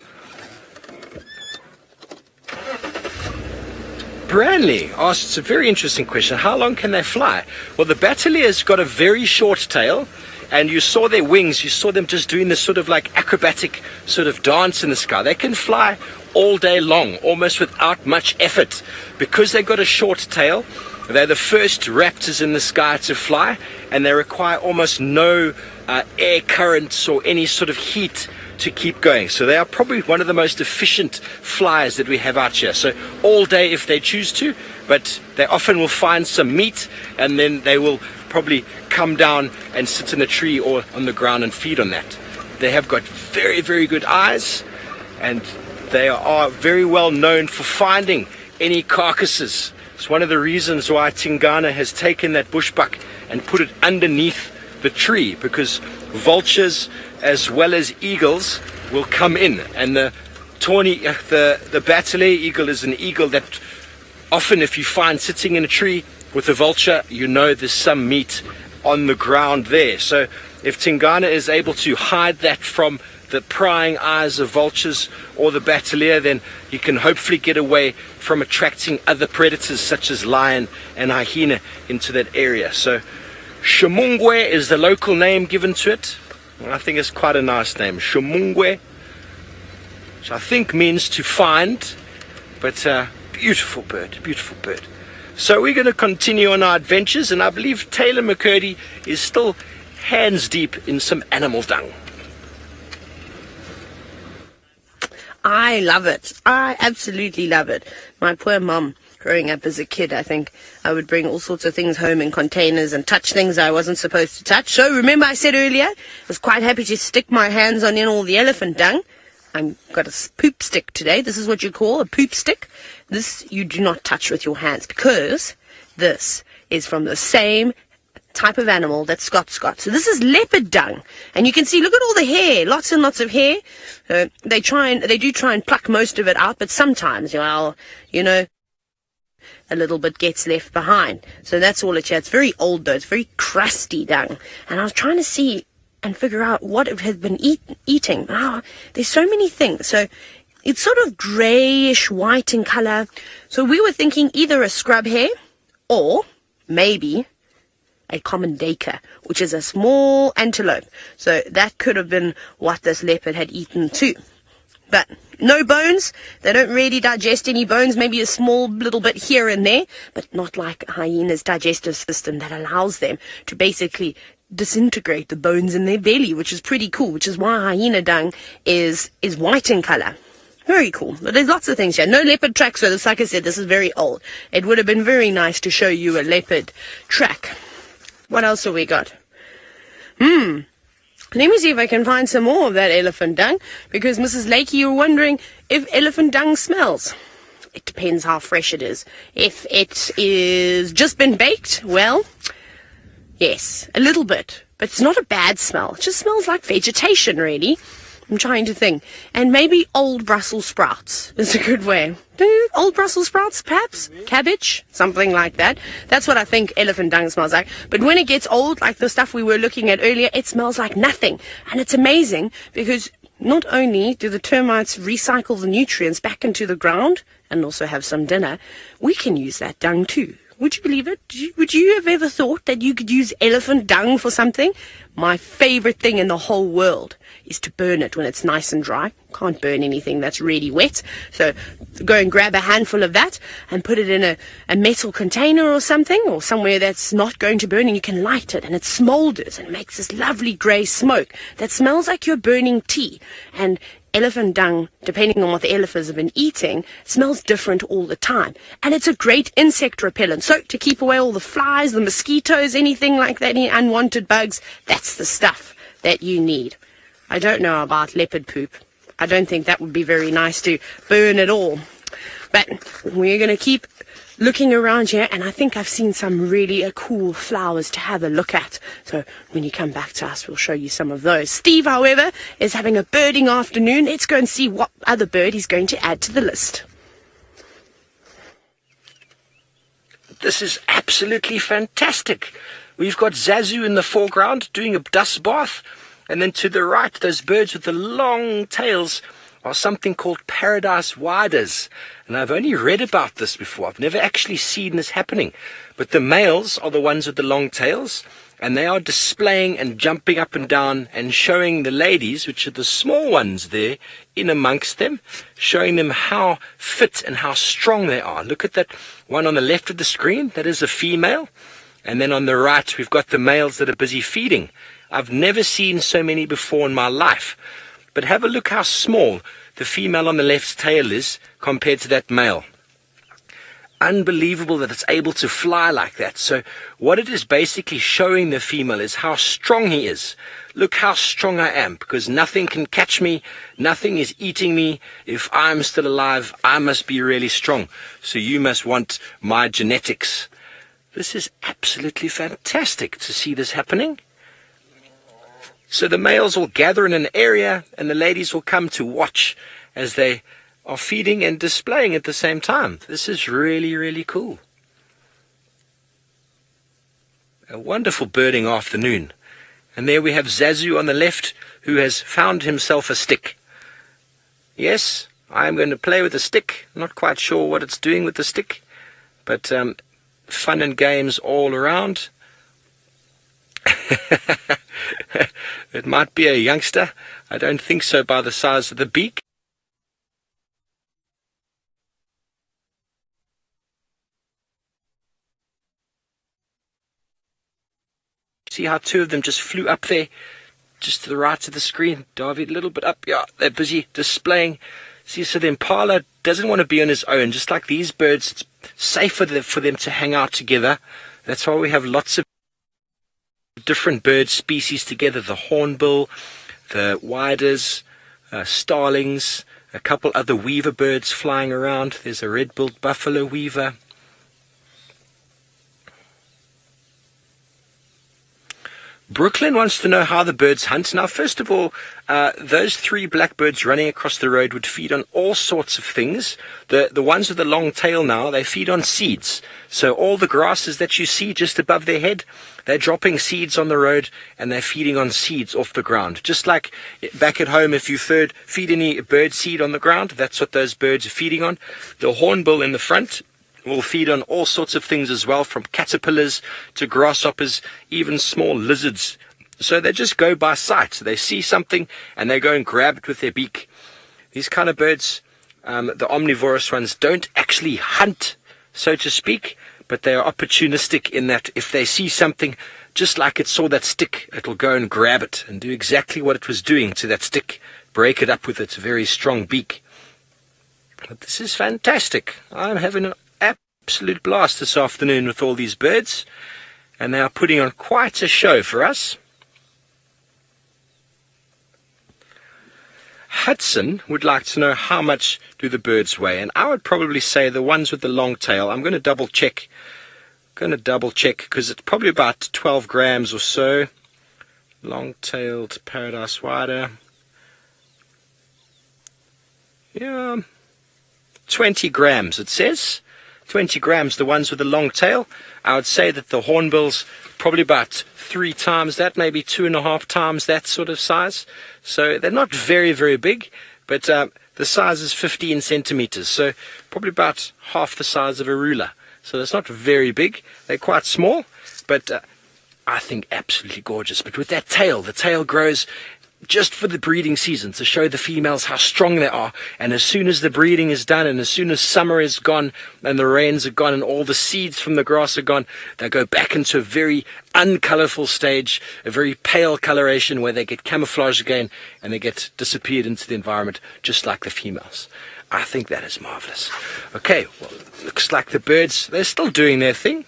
Branley asks a very interesting question. How long can they fly? Well, the batalier's got a very short tail, and you saw their wings. You saw them just doing this sort of like acrobatic sort of dance in the sky. They can fly all day long, almost without much effort. Because they've got a short tail, they're the first raptors in the sky to fly, and they require almost no air currents or any sort of heat to keep going. So they are probably one of the most efficient flyers that we have out here. So all day if they choose to, but they often will find some meat, and then they will probably come down and sit in a tree or on the ground and feed on that. They have got very, very good eyes, and they are very well known for finding any carcasses. It's one of the reasons why Tingana has taken that bushbuck and put it underneath the tree, because vultures as well as eagles will come in. And the batalier eagle is an eagle that often, if you find sitting in a tree with a vulture, you know there's some meat on the ground there. So if Tingana is able to hide that from the prying eyes of vultures or the batalier, then he can hopefully get away from attracting other predators such as lion and hyena into that area. So Shumungwe is the local name given to it. I think it's quite a nice name, Shumungwe, which I think means to find, but beautiful bird, beautiful bird. So we're going to continue on our adventures, and I believe Taylor McCurdy is still hands deep in some animal dung. I love it. I absolutely love it. My poor mum, growing up as a kid, I think I would bring all sorts of things home in containers and touch things I wasn't supposed to touch. So remember I said earlier, I was quite happy to stick my hands on in all the elephant dung. I've got a poop stick today. This is what you call a poop stick. This you do not touch with your hands, because this is from the same type of animal that Scott's got. So this is leopard dung, and you can see, look at all the hair, lots and lots of hair. They do try and pluck most of it out, but sometimes, well, you know, a little bit gets left behind. So that's all it's here. It's very old though. It's very crusty dung, and I was trying to see and figure out what it had been eating. There's so many things. So it's sort of greyish white in colour. So we were thinking either a scrub hare or maybe a common daker, which is a small antelope. So that could have been what this leopard had eaten too. But no bones. They don't really digest any bones. Maybe a small little bit here and there, but not like a hyena's digestive system that allows them to basically disintegrate the bones in their belly, which is pretty cool, which is why hyena dung is white in colour. Very cool. But there's lots of things here. No leopard tracks, so this, like I said, this is very old. It would have been very nice to show you a leopard track. What else have we got? Let me see if I can find some more of that elephant dung, because Mrs. Lakey, you're wondering if elephant dung smells. It depends how fresh it is. If it is just been baked, well, yes, a little bit. But it's not a bad smell. It just smells like vegetation, really. I'm trying to think. And maybe old Brussels sprouts is a good way. Old Brussels sprouts, perhaps? Cabbage? Something like that. That's what I think elephant dung smells like. But when it gets old, like the stuff we were looking at earlier, it smells like nothing. And it's amazing, because not only do the termites recycle the nutrients back into the ground and also have some dinner, we can use that dung too. Would you believe it? Would you have ever thought that you could use elephant dung for something? My favorite thing in the whole world is to burn it when it's nice and dry. Can't burn anything that's really wet. So go and grab a handful of that and put it in a metal container or something, or somewhere that's not going to burn, and you can light it, and it smolders and makes this lovely grey smoke that smells like you're burning tea. And elephant dung, depending on what the elephants have been eating, smells different all the time. And it's a great insect repellent. So to keep away all the flies, the mosquitoes, anything like that, any unwanted bugs, that's the stuff that you need. I don't know about leopard poop. I don't think that would be very nice to burn at all. But we're going to keep looking around here, and I think I've seen some really cool flowers to have a look at. So when you come back to us, we'll show you some of those. Steve, however, is having a birding afternoon. Let's go and see what other bird he's going to add to the list. This is absolutely fantastic. We've got Zazu in the foreground doing a dust bath, and then to the right, those birds with the long tails are something called paradise widers. And I've only read about this before. I've never actually seen this happening. But the males are the ones with the long tails, and they are displaying and jumping up and down and showing the ladies, which are the small ones there, in amongst them, showing them how fit and how strong they are. Look at that one on the left of the screen. That is a female. And then on the right, we've got the males that are busy feeding. I've never seen so many before in my life. But have a look how small the female on the left's tail is compared to that male. Unbelievable that it's able to fly like that. So what it is basically showing the female is how strong he is. Look how strong I am, because nothing can catch me, nothing is eating me. If I'm still alive, I must be really strong. So you must want my genetics. This is absolutely fantastic to see this happening. So the males will gather in an area and the ladies will come to watch as they are feeding and displaying at the same time. This is really, really cool. A wonderful birding afternoon. And there we have Zazu on the left, who has found himself a stick. Yes, I'm going to play with the stick. I'm not quite sure what it's doing with the stick, but fun and games all around. It might be a youngster. I don't think so by the size of the beak. See how two of them just flew up there, just to the right of the screen. David, a little bit up. Yeah, they're busy displaying. See, so the impala doesn't want to be on his own. Just like these birds, it's safer for them to hang out together. That's why we have lots of different bird species together. The hornbill, the widers, starlings, a couple other weaver birds flying around. There's a red-billed buffalo weaver. Brooklyn wants to know how the birds hunt. Now, first of all, those three blackbirds running across the road would feed on all sorts of things. The ones with the long tail now, they feed on seeds. So all the grasses that you see just above their head, they're dropping seeds on the road and they're feeding on seeds off the ground. Just like back at home, if you feed any bird seed on the ground, that's what those birds are feeding on. The hornbill in the front will feed on all sorts of things as well, from caterpillars to grasshoppers, even small lizards. So they just go by sight. So they see something and they go and grab it with their beak. These kind of birds, the omnivorous ones, don't actually hunt, so to speak, but they are opportunistic in that if they see something, just like it saw that stick, it'll go and grab it and do exactly what it was doing to that stick, break it up with its very strong beak. But this is fantastic. I'm having an absolute blast this afternoon with all these birds, and they are putting on quite a show for us. Hudson would like to know how much do the birds weigh, and I would probably say the ones with the long tail. I'm going to double check because it's probably about 12 grams or so. Long-tailed paradise wider. Yeah, 20 grams it says. 20 grams, the ones with the long tail. I would say that the hornbills probably about 3 times that, maybe 2.5 times that sort of size. So they're not very, very big, but the size is 15 centimeters, so probably about half the size of a ruler. So it's not very big. They're quite small, but I think absolutely gorgeous. But with that tail, the tail grows just for the breeding season, to show the females how strong they are. And as soon as the breeding is done, and as soon as summer is gone and the rains are gone and all the seeds from the grass are gone, they go back into a very uncolourful stage, a very pale coloration, where they get camouflaged again and they get disappeared into the environment, just like the females. I think that is marvellous. Okay, well, looks like the birds, they're still doing their thing.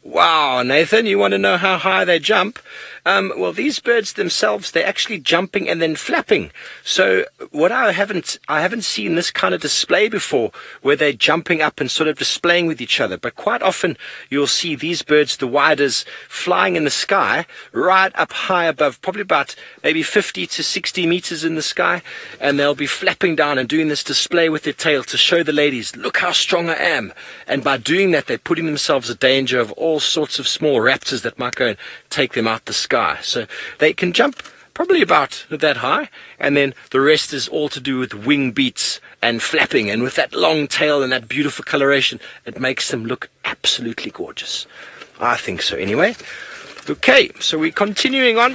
Wow, Nathan, you want to know how high they jump? Well, these birds themselves, they're actually jumping and then flapping. So what I haven't seen this kind of display before, where they're jumping up and sort of displaying with each other. But quite often you'll see these birds, the widers, flying in the sky right up high above, probably about maybe 50 to 60 meters in the sky, and they'll be flapping down and doing this display with their tail to show the ladies, look how strong I am. And by doing that, they're putting themselves in danger of all sorts of small raptors that might go and take them out the sky. So they can jump probably about that high, and then the rest is all to do with wing beats and flapping, and with that long tail and that beautiful coloration, it makes them look absolutely gorgeous. I think so anyway. Okay, so we're continuing on.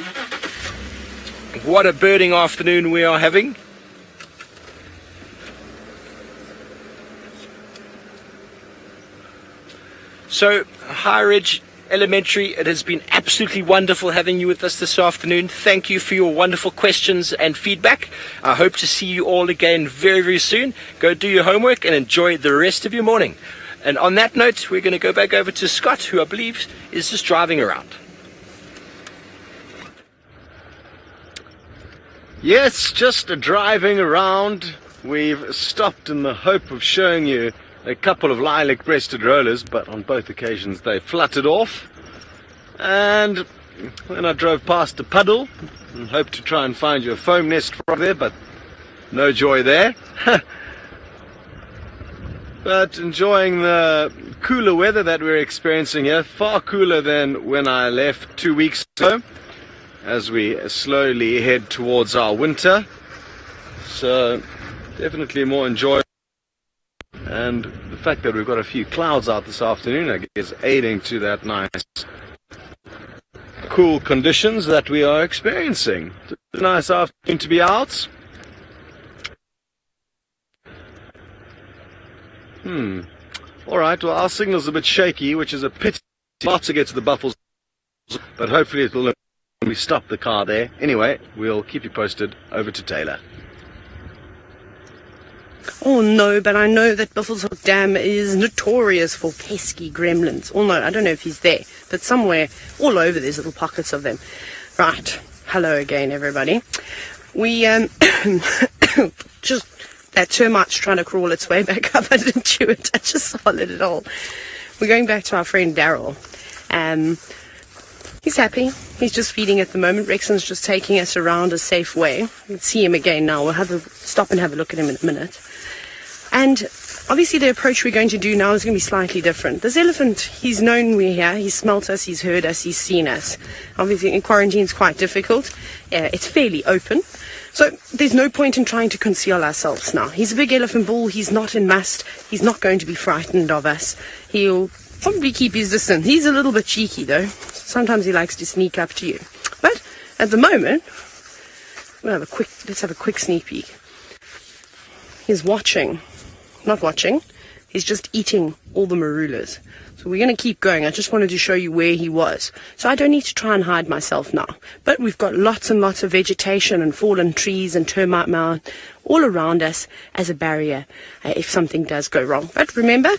What a birding afternoon we are having. So, High Ridge Elementary, it has been absolutely wonderful having you with us this afternoon. Thank you for your wonderful questions and feedback. I hope to see you all again very, very soon. Go do your homework and enjoy the rest of your morning. And on that note, we're going to go back over to Scott, who I believe is just driving around. Yes, just driving around. We've stopped in the hope of showing you a couple of lilac-breasted rollers, but on both occasions they fluttered off. And then I drove past a puddle and hoped to try and find you a foam nest from there, but no joy there. But enjoying the cooler weather that we're experiencing here, far cooler than when I left 2 weeks ago, as we slowly head towards our winter. So definitely more enjoyable. And the fact that we've got a few clouds out this afternoon, I guess, aiding to that nice cool conditions that we are experiencing. It's a nice afternoon to be out. Alright, well, our signal's a bit shaky, which is a pity. Not to get to the Buffles, but hopefully it will when we stop the car there. Anyway, we'll keep you posted. Over to Taylor. Oh no, but I know that Buffelshoek Dam is notorious for pesky gremlins. Oh no, I don't know if he's there, but somewhere all over there's little pockets of them. Right, hello again everybody. We just that termite's trying to crawl its way back up. I didn't chew it, I just swallowed it all. We're going back to our friend Daryl. He's happy. He's just feeding at the moment. Rexon's just taking us around a safe way. You can see him again now. We'll have to stop and have a look at him in a minute. And obviously the approach we're going to do now is going to be slightly different. This elephant, he's known we're here. He's smelt us, he's heard us, he's seen us. Obviously in quarantine it's quite difficult. It's fairly open. So there's no point in trying to conceal ourselves now. He's a big elephant bull. He's not in must. He's not going to be frightened of us. He'll probably keep his distance. He's a little bit cheeky though. Sometimes he likes to sneak up to you. But at the moment, let's have a quick sneak peek. He's watching. Not watching. He's just eating all the marulas. So we're going to keep going. I just wanted to show you where he was. So I don't need to try and hide myself now. But we've got lots and lots of vegetation and fallen trees and termite mound all around us as a barrier if something does go wrong. But remember,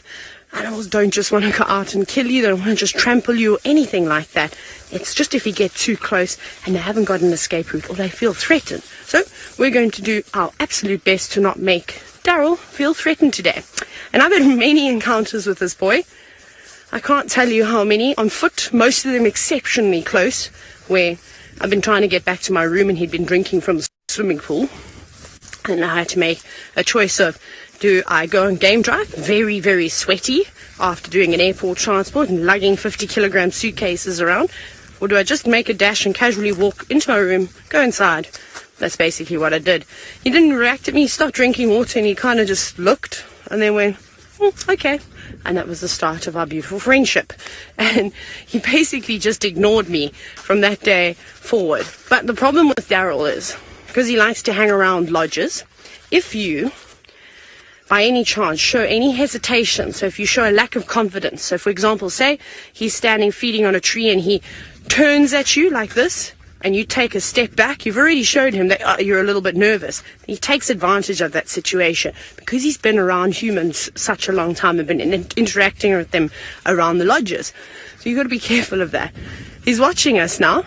animals don't just want to go out and kill you. They don't want to just trample you or anything like that. It's just if you get too close and they haven't got an escape route or they feel threatened. So we're going to do our absolute best to not make Daryl feel threatened today. And I've had many encounters with this boy. I can't tell you how many. On foot, most of them exceptionally close, where I've been trying to get back to my room and he'd been drinking from the swimming pool. And I had to make a choice of, do I go on game drive, very, very sweaty, after doing an airport transport and lugging 50-kilogram suitcases around, or do I just make a dash and casually walk into my room, go inside? That's basically what I did. He didn't react at me. He stopped drinking water and he kind of just looked and then went, okay. And that was the start of our beautiful friendship. And he basically just ignored me from that day forward. But the problem with Daryl is, because he likes to hang around lodges, if you, by any chance, show any hesitation, so if you show a lack of confidence, so for example, say he's standing feeding on a tree and he turns at you like this, and you take a step back, you've already showed him that you're a little bit nervous. He takes advantage of that situation because he's been around humans such a long time and been interacting with them around the lodges. So you've got to be careful of that. He's watching us now.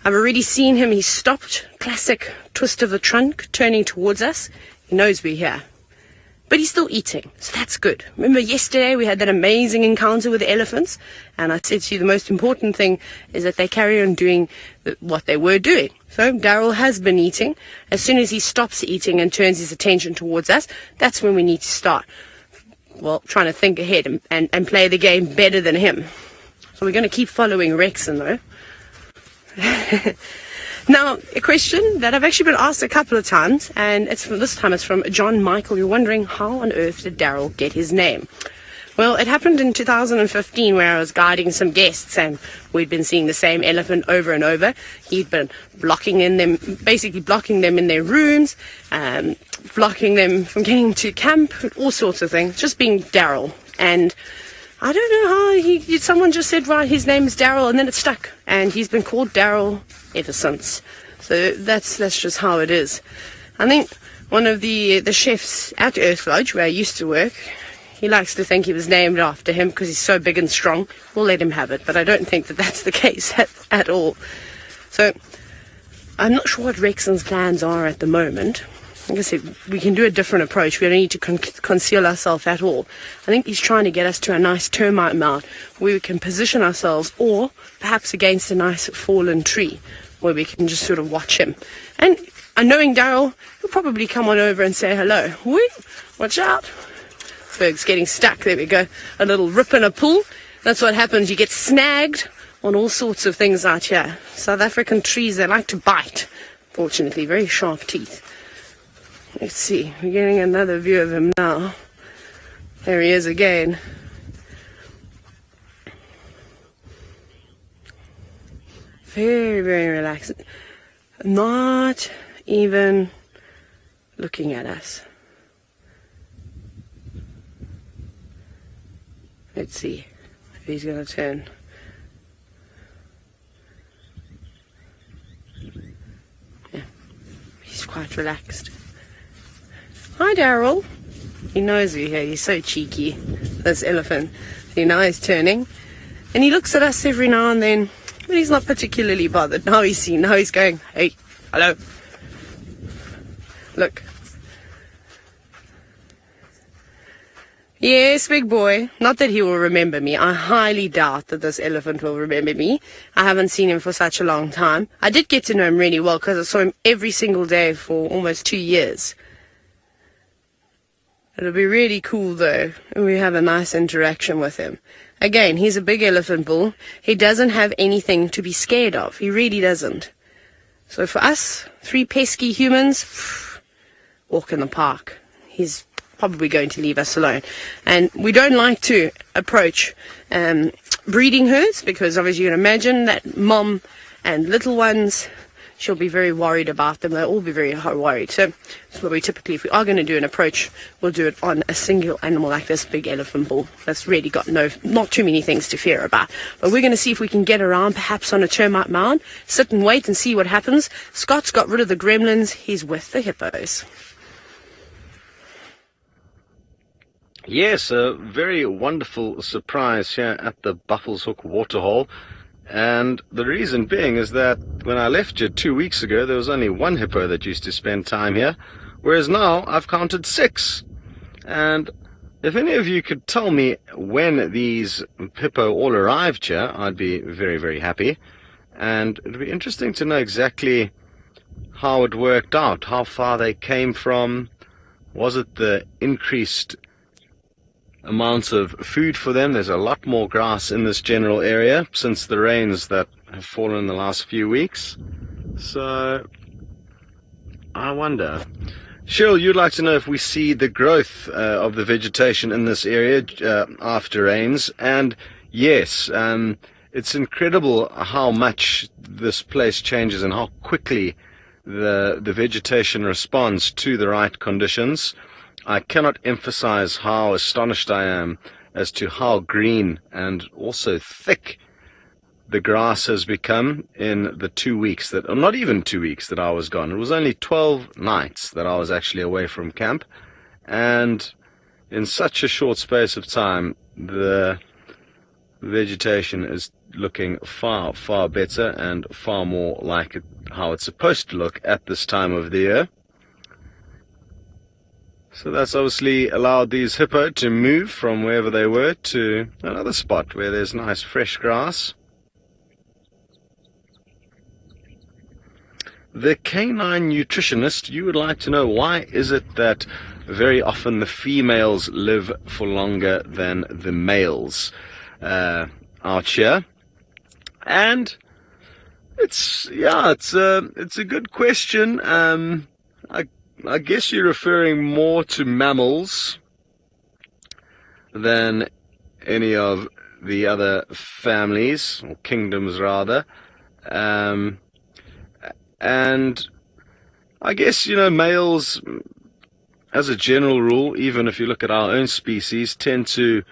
I've already seen him. He's stopped. Classic twist of the trunk, turning towards us. He knows we're here. But he's still eating, so that's good. Remember yesterday we had that amazing encounter with the elephants? And I said to you the most important thing is that they carry on doing what they were doing. So Daryl has been eating. As soon as he stops eating and turns his attention towards us, that's when we need to start, well, trying to think ahead and play the game better than him. So we're going to keep following Rexon, though. Now, a question that I've actually been asked a couple of times, and this time it's from John Michael. You're wondering, how on earth did Daryl get his name? Well, it happened in 2015 where I was guiding some guests, and we'd been seeing the same elephant over and over. He'd been basically blocking them in their rooms, blocking them from getting to camp, all sorts of things, just being Daryl. And I don't know how someone just said, right, his name is Daryl, and then it stuck. And he's been called Daryl ever since. So that's just how it is. I think one of the chefs at Earth Lodge, where I used to work, he likes to think he was named after him because he's so big and strong. We'll let him have it, but I don't think that that's the case at all. So I'm not sure what Rexon's plans are at the moment. Like I said, we can do a different approach. We don't need to conceal ourselves at all. I think he's trying to get us to a nice termite mound where we can position ourselves, or perhaps against a nice fallen tree where we can just sort of watch him. And knowing Daryl, he'll probably come on over and say hello. Wait, watch out. Berg's getting stuck. There we go. A little rip and a pull. That's what happens. You get snagged on all sorts of things out here. South African trees, they like to bite. Fortunately, very sharp teeth. Let's see, we're getting another view of him now. There he is again. Very, very relaxed. Not even looking at us. Let's see if he's going to turn. Yeah, he's quite relaxed. Hi, Daryl. He knows we're here. He's so cheeky, this elephant. See, now he's turning. And he looks at us every now and then, but he's not particularly bothered. Now he's seen. Now he's going, hey, hello. Look. Yes, big boy. Not that he will remember me. I highly doubt that this elephant will remember me. I haven't seen him for such a long time. I did get to know him really well because I saw him every single day for almost 2 years. It'll be really cool, though, and we have a nice interaction with him. Again, he's a big elephant bull. He doesn't have anything to be scared of. He really doesn't. So for us, 3 pesky humans, walk in the park. He's probably going to leave us alone. And we don't like to approach breeding herds because, obviously, you can imagine that mom and little ones, she'll be very worried about them. They'll all be very worried. So that's what we typically, if we are going to do an approach, we'll do it on a single animal like this big elephant bull. That's really got not too many things to fear about. But we're going to see if we can get around, perhaps on a termite mound, sit and wait and see what happens. Scott's got rid of the gremlins. He's with the hippos. Yes, a very wonderful surprise here at the Buffelshoek waterhole. And the reason being is that when I left you 2 weeks ago, there was only 1 hippo that used to spend time here, whereas now I've counted 6. And if any of you could tell me when these hippo all arrived here, I'd be very, very happy. And it'd be interesting to know exactly how it worked out, how far they came from. Was it the increased amounts of food for them? There's a lot more grass in this general area since the rains that have fallen in the last few weeks. So I wonder. Cheryl, you'd like to know if we see the growth of the vegetation in this area after rains. And yes, it's incredible how much this place changes and how quickly the vegetation responds to the right conditions. I cannot emphasize how astonished I am as to how green and also thick the grass has become in the 2 weeks that, or not even 2 weeks that I was gone. It was only 12 nights that I was actually away from camp, and in such a short space of time, the vegetation is looking far, far better and far more like how it's supposed to look at this time of the year. So that's obviously allowed these hippo to move from wherever they were to another spot where there's nice fresh grass. The canine nutritionist, you would like to know, why is it that very often the females live for longer than the males out here? And it's a good question. I guess you're referring more to mammals than any of the other families, or kingdoms rather. And I guess, males, as a general rule, even if you look at our own species, tend to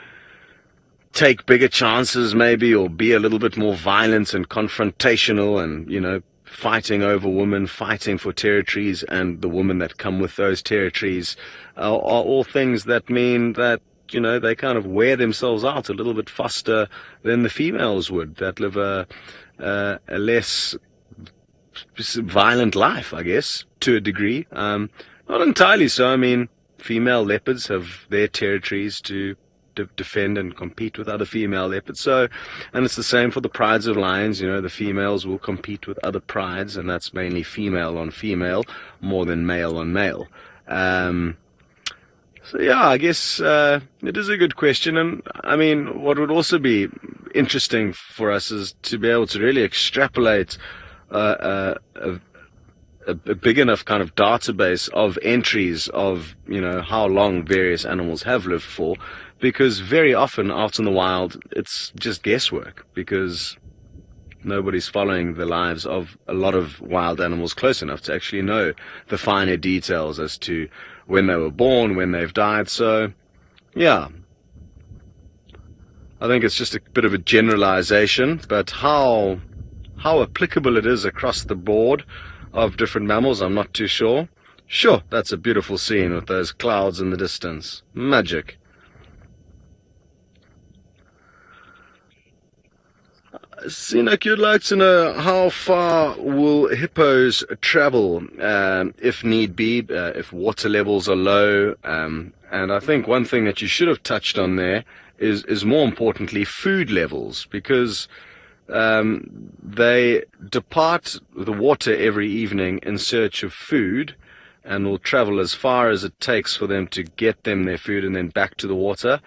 take bigger chances maybe, or be a little bit more violent and confrontational and, fighting over women, fighting for territories, and the women that come with those territories are all things that mean that, they kind of wear themselves out a little bit faster than the females would, that live a less violent life, I guess, to a degree. Not entirely so. I mean, female leopards have their territories to defend and compete with other female leopards. So, and it's the same for the prides of lions. The females will compete with other prides, and that's mainly female on female more than male on male. So yeah, I guess it is a good question. And I mean, what would also be interesting for us is to be able to really extrapolate a big enough kind of database of entries of how long various animals have lived for, because very often out in the wild it's just guesswork, because nobody's following the lives of a lot of wild animals close enough to actually know the finer details as to when they were born, when they've died. So yeah, I think it's just a bit of a generalization, but how applicable it is across the board of different mammals, I'm not too sure. Sure, that's a beautiful scene with those clouds in the distance. Magic. Sinek, you'd like to know how far will hippos travel if need be, if water levels are low, and I think one thing that you should have touched on there is more importantly food levels, because they depart the water every evening in search of food, and will travel as far as it takes for them to get them their food and then back to the water.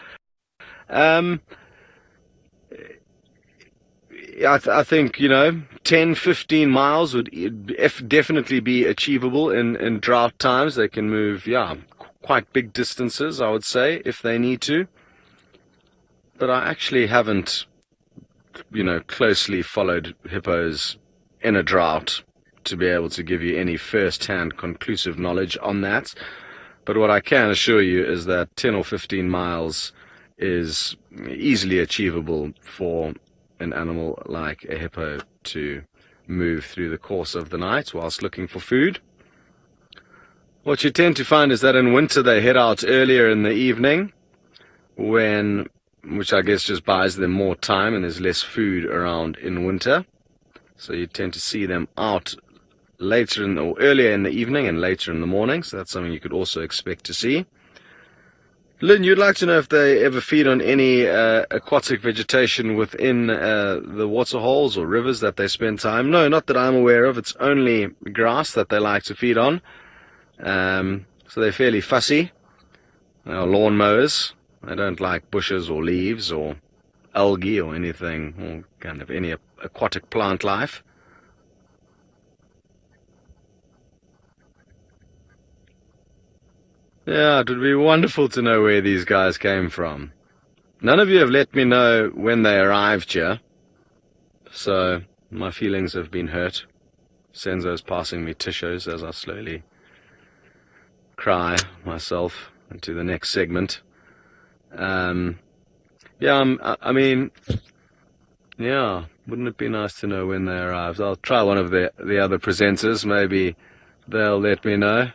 I think 10-15 miles would definitely be achievable in drought times. They can move quite big distances, I would say, if they need to. But I actually haven't closely followed hippos in a drought to be able to give you any first-hand conclusive knowledge on that. But what I can assure you is that 10 or 15 miles is easily achievable for an animal like a hippo to move through the course of the night whilst looking for food. What you tend to find is that in winter they head out earlier in the evening, which I guess just buys them more time, and there's less food around in winter. So you tend to see them out earlier in the evening and later in the morning. So that's something you could also expect to see. Lynn, you'd like to know if they ever feed on any aquatic vegetation within the water holes or rivers that they spend time. No, not that I'm aware of. It's only grass that they like to feed on. So they're fairly fussy. They are lawn mowers. They don't like bushes or leaves or algae or anything, or kind of any aquatic plant life. Yeah, it would be wonderful to know where these guys came from. None of you have let me know when they arrived here, so my feelings have been hurt. Senzo's passing me tissues as I slowly cry myself into the next segment. I mean, wouldn't it be nice to know when they arrived? I'll try one of the other presenters. Maybe they'll let me know.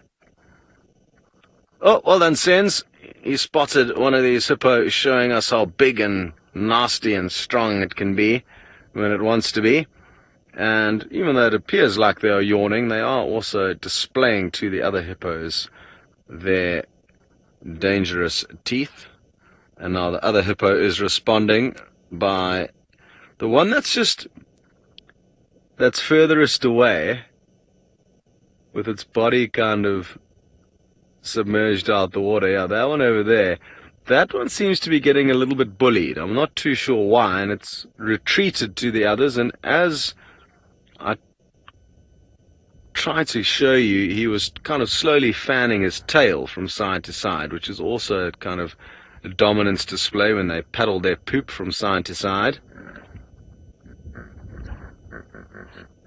Oh, well done, Sens. He spotted one of these hippos showing us how big and nasty and strong it can be when it wants to be. And even though it appears like they are yawning, they are also displaying to the other hippos their dangerous teeth. And now the other hippo is responding by the one that's furthest away, with its body kind of submerged out the water. Yeah, that one over there. That one seems to be getting a little bit bullied. I'm not too sure why, and it's retreated to the others. And as I tried to show you, he was kind of slowly fanning his tail from side to side, which is also kind of a dominance display when they paddle their poop from side to side.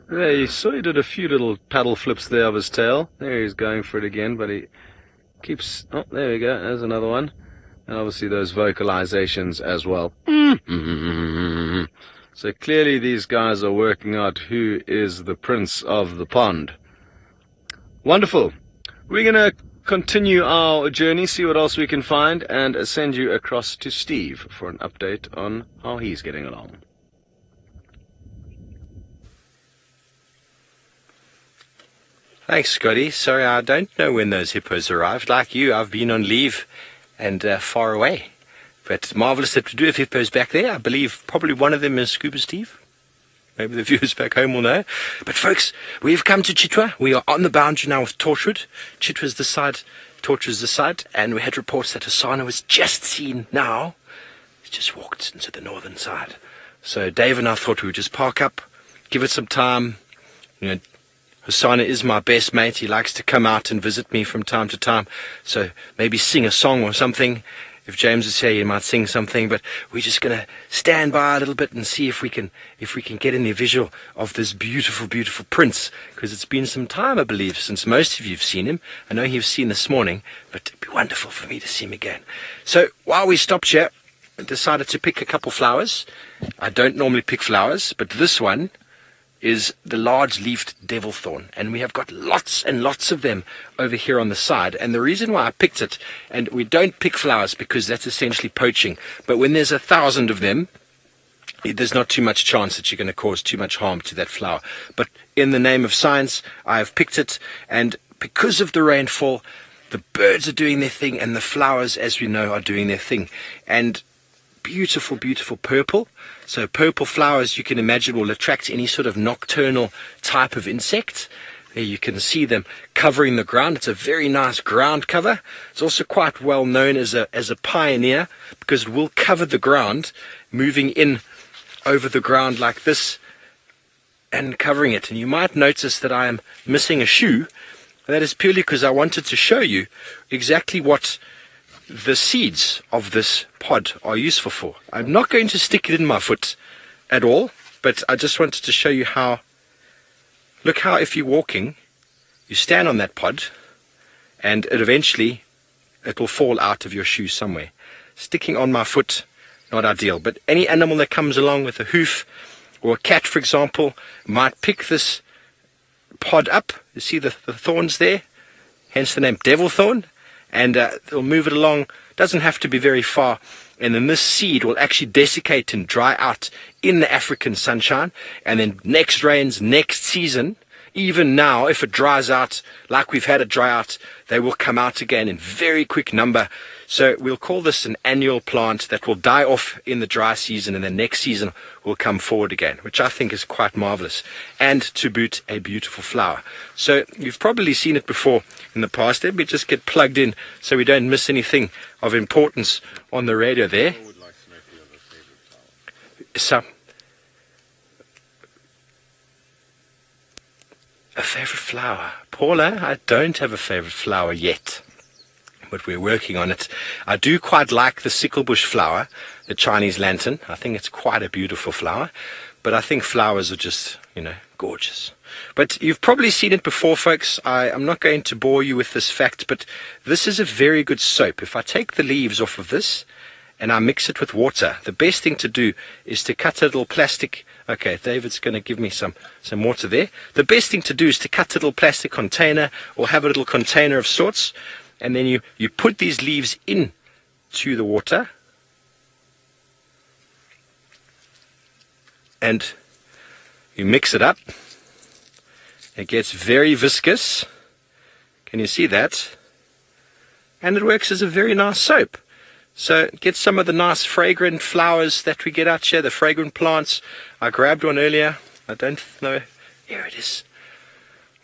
There, you saw he did a few little paddle flips there of his tail. There, he's going for it again, but he keeps... Oh, there we go. There's another one. And obviously those vocalizations as well. So clearly these guys are working out who is the prince of the pond. Wonderful. We're going to continue our journey, see what else we can find, and send you across to Steve for an update on how he's getting along. Thanks, Scotty. Sorry, I don't know when those hippos arrived. Like you, I've been on leave and far away. But marvellous that we do have hippos back there. I believe probably one of them is Scuba Steve. Maybe the viewers back home will know. But folks, we've come to Chitwa. We are on the boundary now with Torchwood. Chitwa's this side, Torchwood's this side. And we had reports that Hasana was just seen now. He's just walked into the northern side. So Dave and I thought we would just park up, give it some time. You know, Hasana is my best mate. He likes to come out and visit me from time to time. So maybe sing a song or something. If James is here, he might sing something. But we're just going to stand by a little bit and see if we can get any visual of this beautiful, beautiful prince. Because it's been some time, I believe, since most of you have seen him. I know you've seen this morning, but it'd be wonderful for me to see him again. So while we stopped here, I decided to pick a couple flowers. I don't normally pick flowers, but this one is the large-leafed devil thorn, and we have got lots and lots of them over here on the side. And the reason why I picked it, and we don't pick flowers because that's essentially poaching, but when there's 1,000 of them, there's not too much chance that you're going to cause too much harm to that flower. But in the name of science, I have picked it, and because of the rainfall, the birds are doing their thing, and the flowers, as we know, are doing their thing. And beautiful, beautiful purple. So purple flowers, you can imagine, will attract any sort of nocturnal type of insect. There you can see them covering the ground. It's a very nice ground cover. It's also quite well known as a pioneer because it will cover the ground, moving in over the ground like this and covering it. And you might notice that I am missing a shoe. That is purely because I wanted to show you exactly what the seeds of this pod are useful for. I'm not going to stick it in my foot at all, but I just wanted to show you how, look how if you're walking, you stand on that pod and it will fall out of your shoe somewhere. Sticking on my foot, not ideal, but any animal that comes along with a hoof, or a cat for example, might pick this pod up. You see the thorns there, hence the name devil thorn. And they'll move it along. Doesn't have to be very far. And then this seed will actually desiccate and dry out in the African sunshine. And then next rains, next season, even now, if it dries out, like we've had it dry out, they will come out again in very quick number. So we'll call this an annual plant that will die off in the dry season and the next season will come forward again, which I think is quite marvelous. And to boot, a beautiful flower. So you've probably seen it before in the past. Let me just get plugged in so we don't miss anything of importance on the radio there. I would like to know if you have a favorite flower. So, a favorite flower? Paula, I don't have a favorite flower yet, but we're working on it. I do quite like the sicklebush flower, the Chinese lantern. I think it's quite a beautiful flower, but I think flowers are just, gorgeous. But you've probably seen it before, folks. I'm not going to bore you with this fact, but this is a very good soap. If I take the leaves off of this and I mix it with water, the best thing to do is to cut a little plastic. Okay, David's going to give me some water there. The best thing to do is to cut a little plastic container or have a little container of sorts, and then you put these leaves in to the water. and you mix it up. It gets very viscous. Can you see that? And it works as a very nice soap. So get some of the nice fragrant flowers that we get out here, the fragrant plants. I grabbed one earlier. I don't know. Here it is.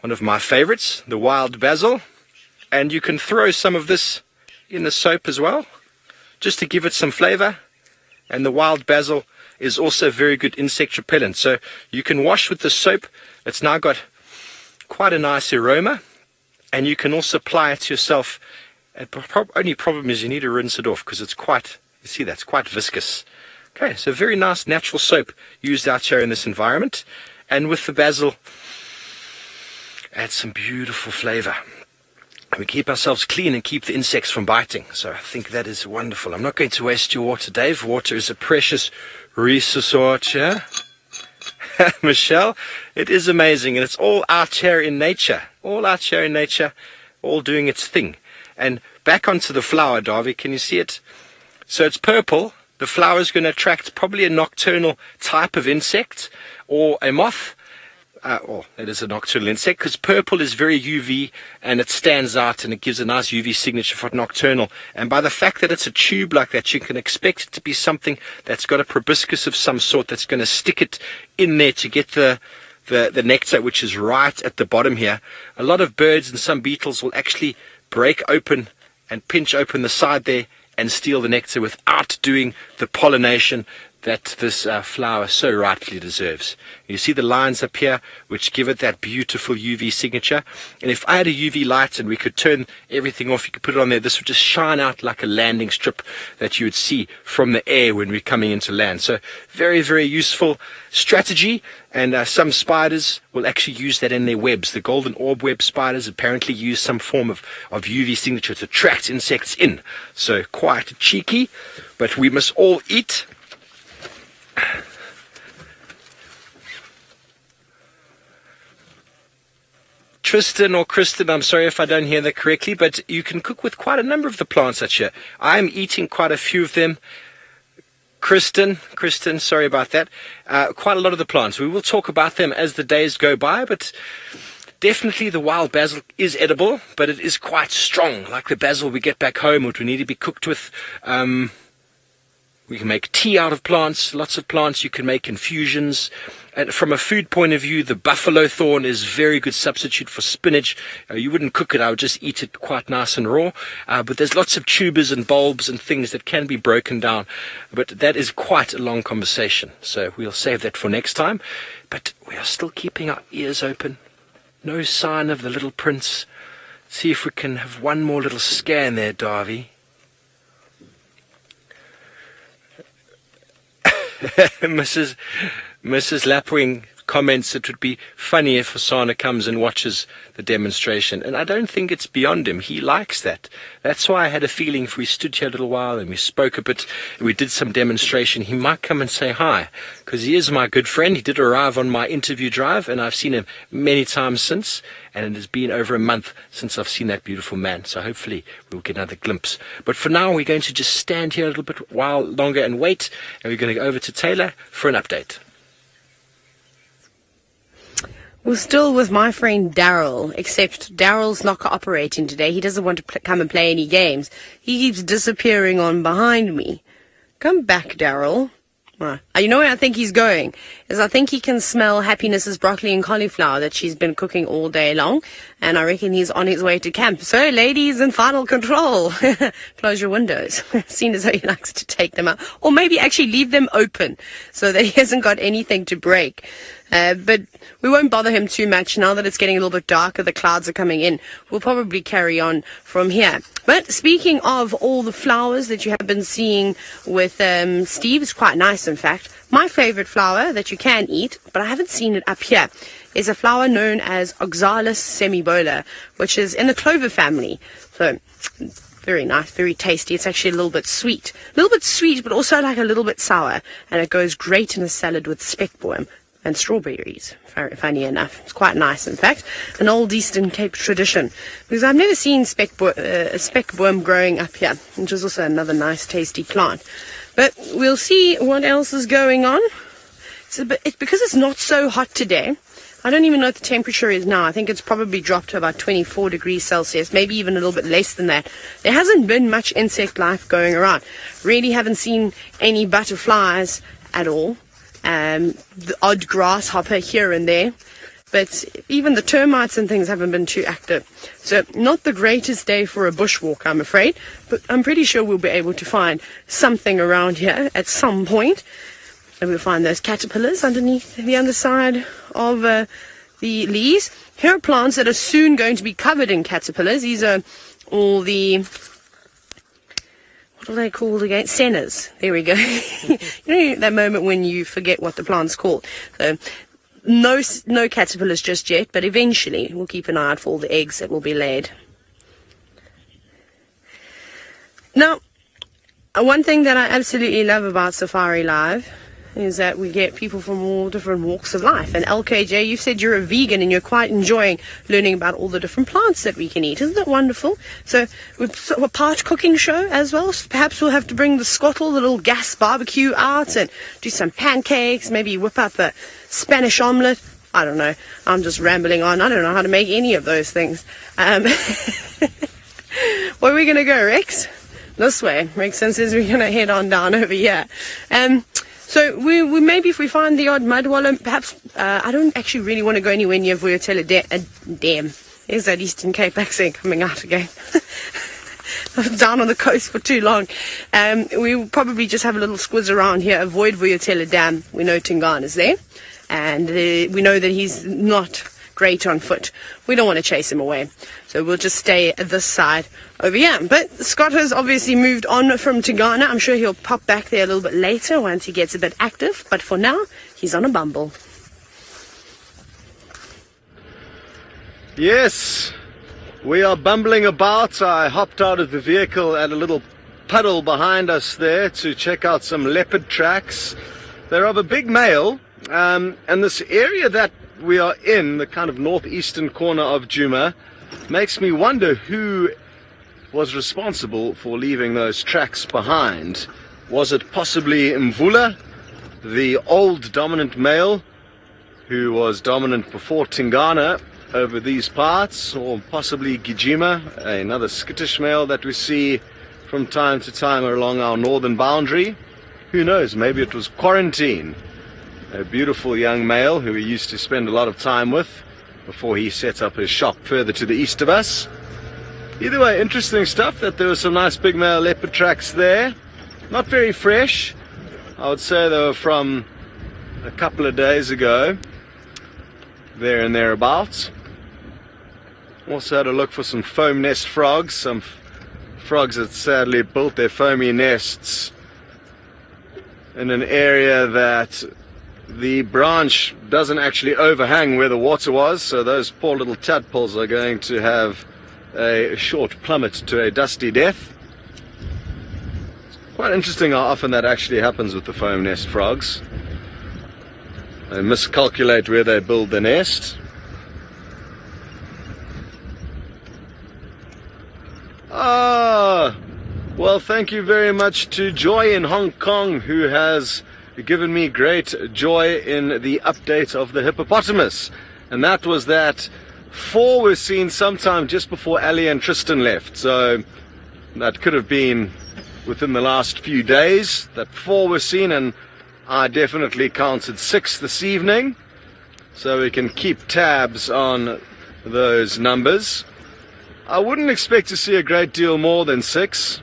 One of my favorites, the wild basil. And you can throw some of this in the soap as well, just to give it some flavor. And the wild basil is also very good insect repellent. So you can wash with the soap. It's now got quite a nice aroma. And you can also apply it to yourself. The only problem is you need to rinse it off because it's quite, you see that's quite viscous. Okay, so very nice natural soap used out here in this environment. And with the basil, add some beautiful flavor. We keep ourselves clean and keep the insects from biting. So I think that is wonderful. I'm not going to waste your water, Dave. Water is a precious resource here. Michelle, it is amazing. And it's all out here in nature. All out here in nature, all doing its thing. And back onto the flower, Darby, can you see it? So it's purple. The flower is going to attract probably a nocturnal type of insect or a moth. Or it is a nocturnal insect because purple is very UV and it stands out and it gives a nice UV signature for nocturnal. And by the fact that it's a tube like that, you can expect it to be something that's got a proboscis of some sort that's going to stick it in there to get the nectar, which is right at the bottom here. A lot of birds and some beetles will actually break open and pinch open the side there and steal the nectar without doing the pollination that this flower so rightfully deserves. You see the lines up here which give it that beautiful UV signature. And if I had a UV light and we could turn everything off, you could put it on there, this would just shine out like a landing strip that you would see from the air when we're coming into land. So very, very useful strategy. And some spiders will actually use that in their webs. The golden orb web spiders apparently use some form of UV signature to attract insects in. So quite cheeky, but we must all eat. Tristan or Kristen, I'm sorry if I don't hear that correctly, but you can cook with quite a number of the plants out here. I'm eating quite a few of them. Kristen, sorry about that. Quite a lot of the plants. We will talk about them as the days go by, but definitely the wild basil is edible, but it is quite strong. Like the basil we get back home, which we need to be cooked with. We can make tea out of plants, lots of plants. You can make infusions. And from a food point of view, the buffalo thorn is a very good substitute for spinach. You wouldn't cook it, I would just eat it quite nice and raw. But there's lots of tubers and bulbs and things that can be broken down. But that is quite a long conversation, so we'll save that for next time. But we are still keeping our ears open. No sign of the little prince. See if we can have one more little scan there, Davy. Mrs. Lapwing comments it would be funny if Hasana comes and watches the demonstration, and I don't think it's beyond him. He likes that. That's why I had a feeling if we stood here a little while and we spoke a bit and we did some demonstration, he might come and say hi, because he is my good friend. He did arrive on my interview drive and I've seen him many times since, and it has been over a month since I've seen that beautiful man, so hopefully we'll get another glimpse. But for now we're going to just stand here a little bit while longer and wait, and we're going to go over to Taylor for an update. We're still with my friend Daryl, except Daryl's not cooperating today. He doesn't want to come and play any games. He keeps disappearing on behind me. Come back, Daryl. You know where I think he's going? I think he can smell Happiness's broccoli and cauliflower that she's been cooking all day long, and I reckon he's on his way to camp. So, ladies in final control, close your windows. Seeing as though he likes to take them out. Or maybe actually leave them open so that he hasn't got anything to break. But we won't bother him too much now that it's getting a little bit darker. The clouds are coming in. We'll probably carry on from here. But speaking of all the flowers that you have been seeing with Steve, it's quite nice, in fact. My favorite flower that you can eat, but I haven't seen it up here, is a flower known as Oxalis semibola, which is in the clover family. So very nice, very tasty. It's actually a little bit sweet, but also like a little bit sour, and it goes great in a salad with speckboom and strawberries. Funny enough, it's quite nice. In fact, an old Eastern Cape tradition, because I've never seen speckboom growing up here, which is also another nice, tasty plant. But we'll see what else is going on. because it's not so hot today. I don't even know what the temperature is now. I think it's probably dropped to about 24 degrees Celsius, maybe even a little bit less than that. There hasn't been much insect life going around. Really haven't seen any butterflies at all. The odd grasshopper here and there. But even the termites and things haven't been too active. So not the greatest day for a bushwalk, I'm afraid. But I'm pretty sure we'll be able to find something around here at some point. And we'll find those caterpillars underneath the underside of the leaves. Here are plants that are soon going to be covered in caterpillars. These are all the, what are they called again? Sennas. There we go. You know that moment when you forget what the plant's called. So no caterpillars just yet, but eventually we'll keep an eye out for all the eggs that will be laid. Now, one thing that I absolutely love about Safari Live is that we get people from all different walks of life. And LKJ, you said you're a vegan and you're quite enjoying learning about all the different plants that we can eat. Isn't that wonderful? So with a part cooking show as well. Perhaps we'll have to bring the skottel, the little gas barbecue out, and do some pancakes, maybe whip up a Spanish omelette. I don't know. I'm just rambling on. I don't know how to make any of those things. Where are we going to go, Rex? This way. Rexon says we're going to head on down over here. So we maybe if we find the odd mud wallow, perhaps, I don't actually really want to go anywhere near Vuyatela Dam. There's that Eastern Cape accent coming out again. I was down on the coast for too long. We'll probably just have a little squiz around here, avoid Vuyatela Dam. We know Tingana's there, and we know that he's not great on foot. We don't want to chase him away. So we'll just stay at this side over here. But Scott has obviously moved on from Tingana. I'm sure he'll pop back there a little bit later once he gets a bit active. But for now, he's on a bumble. Yes, we are bumbling about. I hopped out of the vehicle at a little puddle behind us there to check out some leopard tracks. They're of a big male, and this area that we are in, the kind of northeastern corner of Djuma, makes me wonder who was responsible for leaving those tracks behind. Was it possibly Mvula, the old dominant male who was dominant before Tingana over these parts, or possibly Djuma, another skittish male that we see from time to time along our northern boundary? Who knows, maybe it was Quarantine, a beautiful young male who we used to spend a lot of time with before he set up his shop further to the east of us. Either way, interesting stuff that there were some nice big male leopard tracks there. Not very fresh. I would say they were from a couple of days ago, there and thereabouts. Also had a look for some foam nest frogs, some frogs that sadly built their foamy nests in an area that the branch doesn't actually overhang where the water was, so those poor little tadpoles are going to have a short plummet to a dusty death. It's quite interesting how often that actually happens with the foam nest frogs. They miscalculate where they build the nest. Well, thank you very much to Joy in Hong Kong, who has given me great joy in the update of the hippopotamus. And that was that 4 were seen sometime just before Ali and Tristan left. So that could have been within the last few days that 4 were seen, and I definitely counted 6 this evening. So we can keep tabs on those numbers. I wouldn't expect to see a great deal more than 6.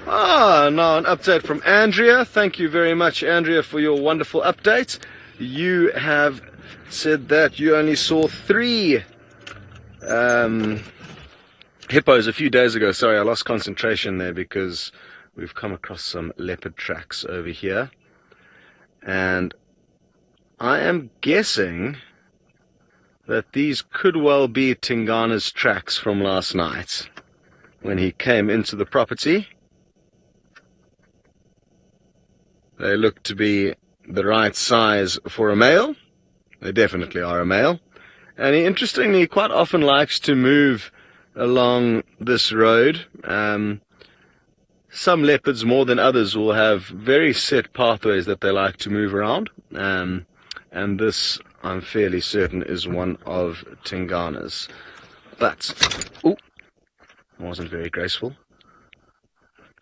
Now an update from Andrea. Thank you very much, Andrea, for your wonderful update. You have said that you only saw 3 hippos a few days ago. Sorry, I lost concentration there because we've come across some leopard tracks over here. And I am guessing that these could well be Tingana's tracks from last night when he came into the property. They look to be the right size for a male. They definitely are a male. And he, interestingly, quite often likes to move along this road. some leopards more than others will have very set pathways that they like to move around, and this, I'm fairly certain, is one of Tingana's. But, oh, wasn't very graceful.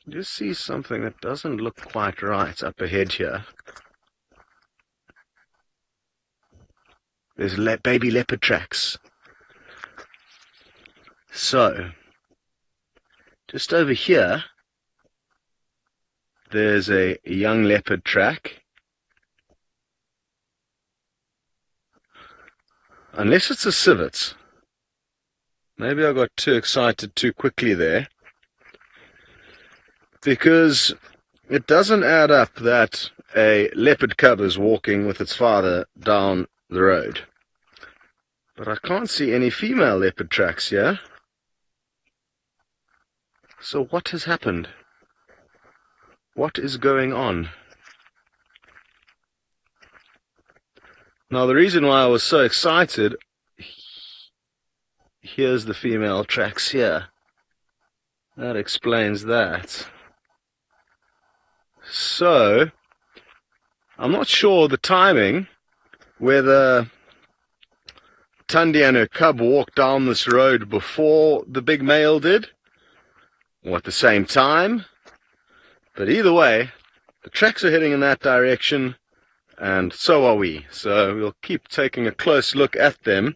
Just see something that doesn't look quite right up ahead here. There's baby leopard tracks. So, just over here, there's a young leopard track. Unless it's a civet. Maybe I got too excited too quickly there. Because it doesn't add up that a leopard cub is walking with its father down the road. But I can't see any female leopard tracks here. So what has happened? What is going on? Now the reason why I was so excited, here's the female tracks here. That explains that. So, I'm not sure the timing, whether Thandi and her cub walked down this road before the big male did, or at the same time. But either way, the tracks are heading in that direction, and so are we. So we'll keep taking a close look at them.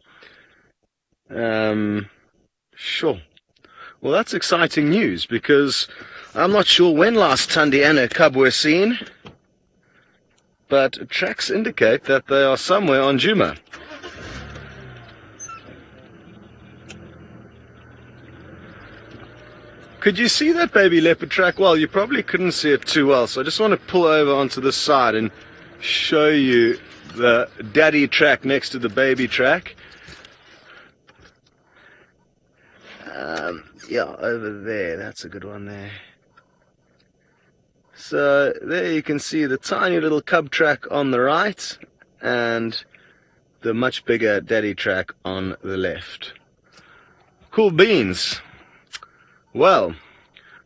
Sure. Well, that's exciting news, because I'm not sure when last Thandi and her cub were seen, but tracks indicate that they are somewhere on Djuma. Could you see that baby leopard track? Well, you probably couldn't see it too well, so I just want to pull over onto this side and show you the daddy track next to the baby track. Yeah, over there, that's a good one there. So there you can see the tiny little cub track on the right and the much bigger daddy track on the left. Cool beans. Well,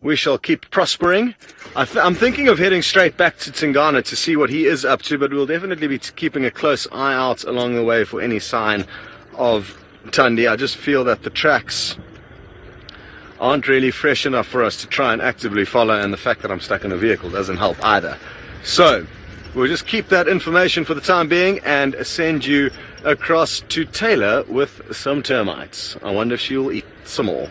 we shall keep prospering. I'm thinking of heading straight back to Tingana to see what he is up to, but we'll definitely be keeping a close eye out along the way for any sign of Thandi. I just feel that the tracks aren't really fresh enough for us to try and actively follow, and the fact that I'm stuck in a vehicle doesn't help either. So, we'll just keep that information for the time being and send you across to Taylor with some termites. I wonder if she'll eat some more.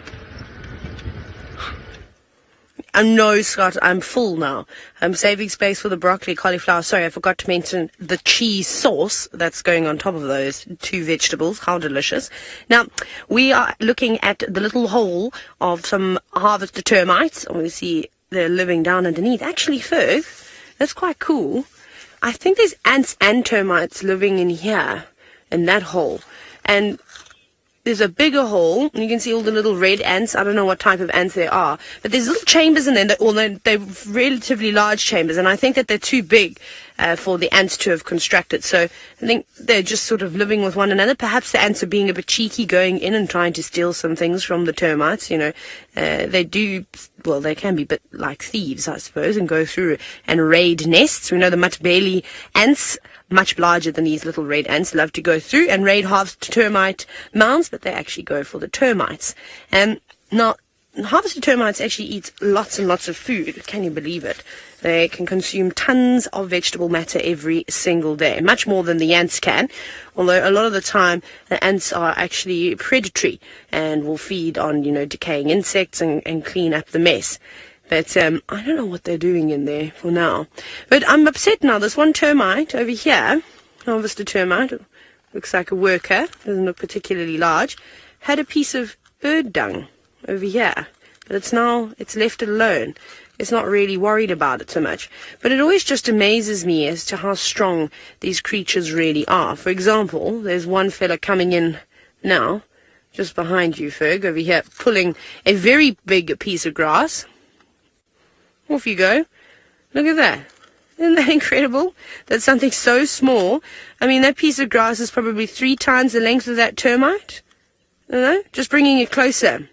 No, Scott, I'm full now. I'm saving space for the broccoli, cauliflower. Sorry, I forgot to mention the cheese sauce that's going on top of those two vegetables. How delicious. Now, we are looking at the little hole of some harvested termites. And we see they're living down underneath. Actually, Ferg, that's quite cool. I think there's ants and termites living in here, in that hole. And there's a bigger hole, and you can see all the little red ants. I don't know what type of ants they are, but there's little chambers in there, although they're relatively large chambers, and I think that they're too big for the ants to have constructed. So I think they're just sort of living with one another. Perhaps the ants are being a bit cheeky, going in and trying to steal some things from the termites. You know, they do, well, they can be a bit like thieves, I suppose, and go through and raid nests. We know the Matbeli ants, much larger than these little red ants, love to go through and raid harvested termite mounds, but they actually go for the termites. Now, harvested termites actually eat lots and lots of food. Can you believe it? They can consume tons of vegetable matter every single day, much more than the ants can, although a lot of the time the ants are actually predatory and will feed on, you know, decaying insects and clean up the mess. But I don't know what they're doing in there for now. But I'm upset now. There's one termite over here, harvested termite, looks like a worker, doesn't look particularly large, had a piece of bird dung over here. But it's left alone. It's not really worried about it so much. But it always just amazes me as to how strong these creatures really are. For example, there's one fella coming in now, just behind you, Ferg, over here, pulling a very big piece of grass. Off you go. Look at that. Isn't that incredible? That's something so small. I mean, that piece of grass is probably 3 times the length of that termite. You know? Just bringing it closer.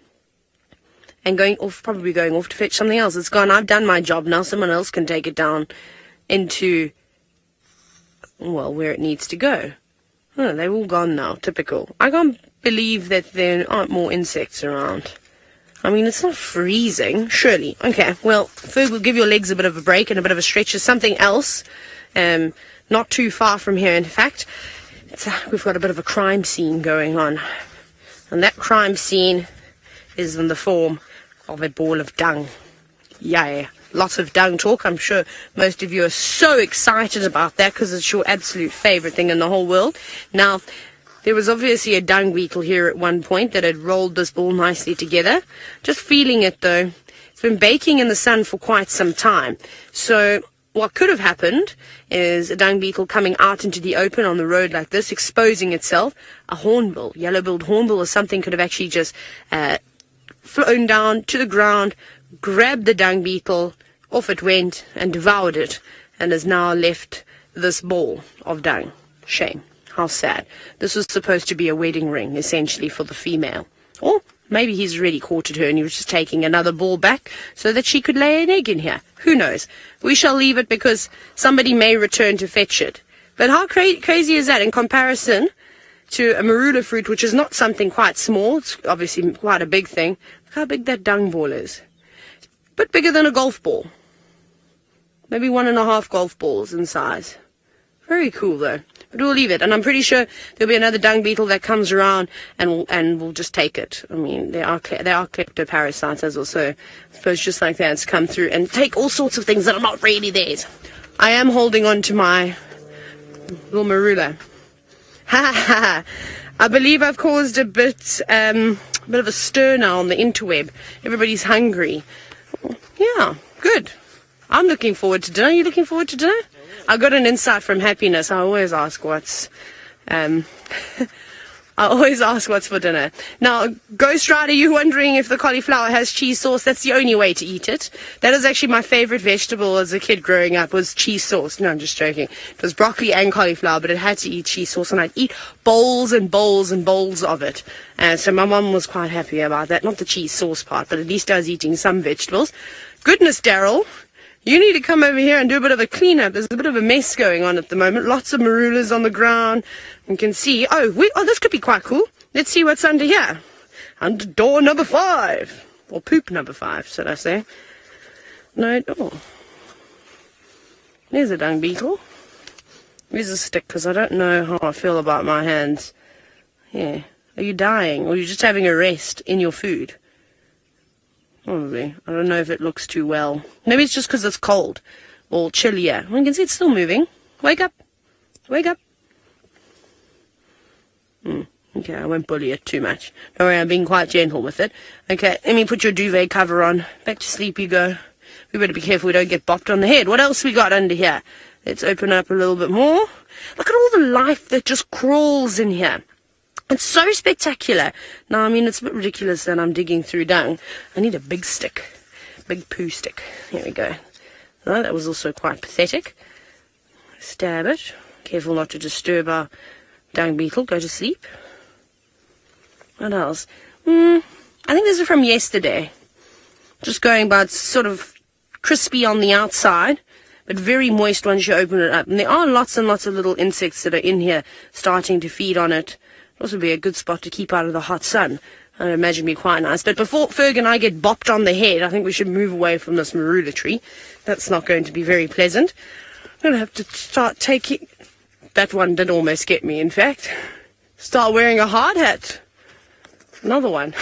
and probably going off to fetch something else. It's gone. I've done my job. Now someone else can take it down into, well, where it needs to go. Oh, they're all gone now. Typical. I can't believe that there aren't more insects around. I mean, it's not freezing, surely. Okay, well, Ferg will give your legs a bit of a break and a bit of a stretch. There's something else, not too far from here, in fact. We've got a bit of a crime scene going on. And that crime scene is in the form of a ball of dung. Yeah, lots of dung talk. I'm sure most of you are so excited about that because it's your absolute favourite thing in the whole world. Now, there was obviously a dung beetle here at one point that had rolled this ball nicely together. Just feeling it, though. It's been baking in the sun for quite some time. So what could have happened is a dung beetle coming out into the open on the road like this, exposing itself. A hornbill, yellow-billed hornbill or something, could have actually just flown down to the ground, grabbed the dung beetle, off it went, and devoured it, and has now left this ball of dung. Shame. How sad. This was supposed to be a wedding ring, essentially, for the female. Or maybe he's already courted her and he was just taking another ball back so that she could lay an egg in here. Who knows? We shall leave it because somebody may return to fetch it. But how crazy is that in comparison to a marula fruit, which is not something quite small? It's obviously quite a big thing. Look how big that dung ball is. It's a bit bigger than a golf ball. Maybe 1.5 golf balls in size. Very cool, though. But we'll leave it, and I'm pretty sure there'll be another dung beetle that comes around and we'll just take it. I mean, they are kleptoparasites as well, so I suppose just like that, it's come through and take all sorts of things that are not really theirs. I am holding on to my little marula. Ha ha ha! I believe I've caused a bit of a stir now on the interweb. Everybody's hungry. Yeah, good. I'm looking forward to dinner. Are you looking forward to dinner? I got an insight from Happiness. I always ask what's for dinner. Now, Ghost Rider, you wondering if the cauliflower has cheese sauce? That's the only way to eat it. That is actually my favorite vegetable as a kid growing up, was cheese sauce. No, I'm just joking. It was broccoli and cauliflower, but it had to eat cheese sauce, and I'd eat bowls and bowls and bowls of it. So my mum was quite happy about that. Not the cheese sauce part, but at least I was eating some vegetables. Goodness, Daryl. You need to come over here and do a bit of a cleanup. There's a bit of a mess going on at the moment. Lots of marulas on the ground. You can see. Oh, this could be quite cool. Let's see what's under here. Under door number 5. Or poop number 5, should I say. No, oh. There's a dung beetle. Here's a stick, because I don't know how I feel about my hands. Yeah. Are you dying? Or are you just having a rest in your food? Probably. I don't know if it looks too well. Maybe it's just because it's cold or chillier. Well, you can see it's still moving. Wake up. Wake up. Okay, I won't bully it too much. Don't worry, I'm being quite gentle with it. Okay, let me put your duvet cover on. Back to sleep you go. We better be careful we don't get bopped on the head. What else we got under here? Let's open up a little bit more. Look at all the life that just crawls in here. It's so spectacular. Now, I mean, it's a bit ridiculous that I'm digging through dung. I need a big stick. Big poo stick. Here we go. Oh, that was also quite pathetic. Stab it. Careful not to disturb our dung beetle. Go to sleep. What else? I think this is from yesterday. Just going by, it's sort of crispy on the outside, but very moist once you open it up. And there are lots and lots of little insects that are in here starting to feed on it. This would be a good spot to keep out of the hot sun. I imagine it'd be quite nice. But before Ferg and I get bopped on the head, I think we should move away from this marula tree. That's not going to be very pleasant. I'm going to have to start taking... That one did almost get me, in fact. Start wearing a hard hat. Another one.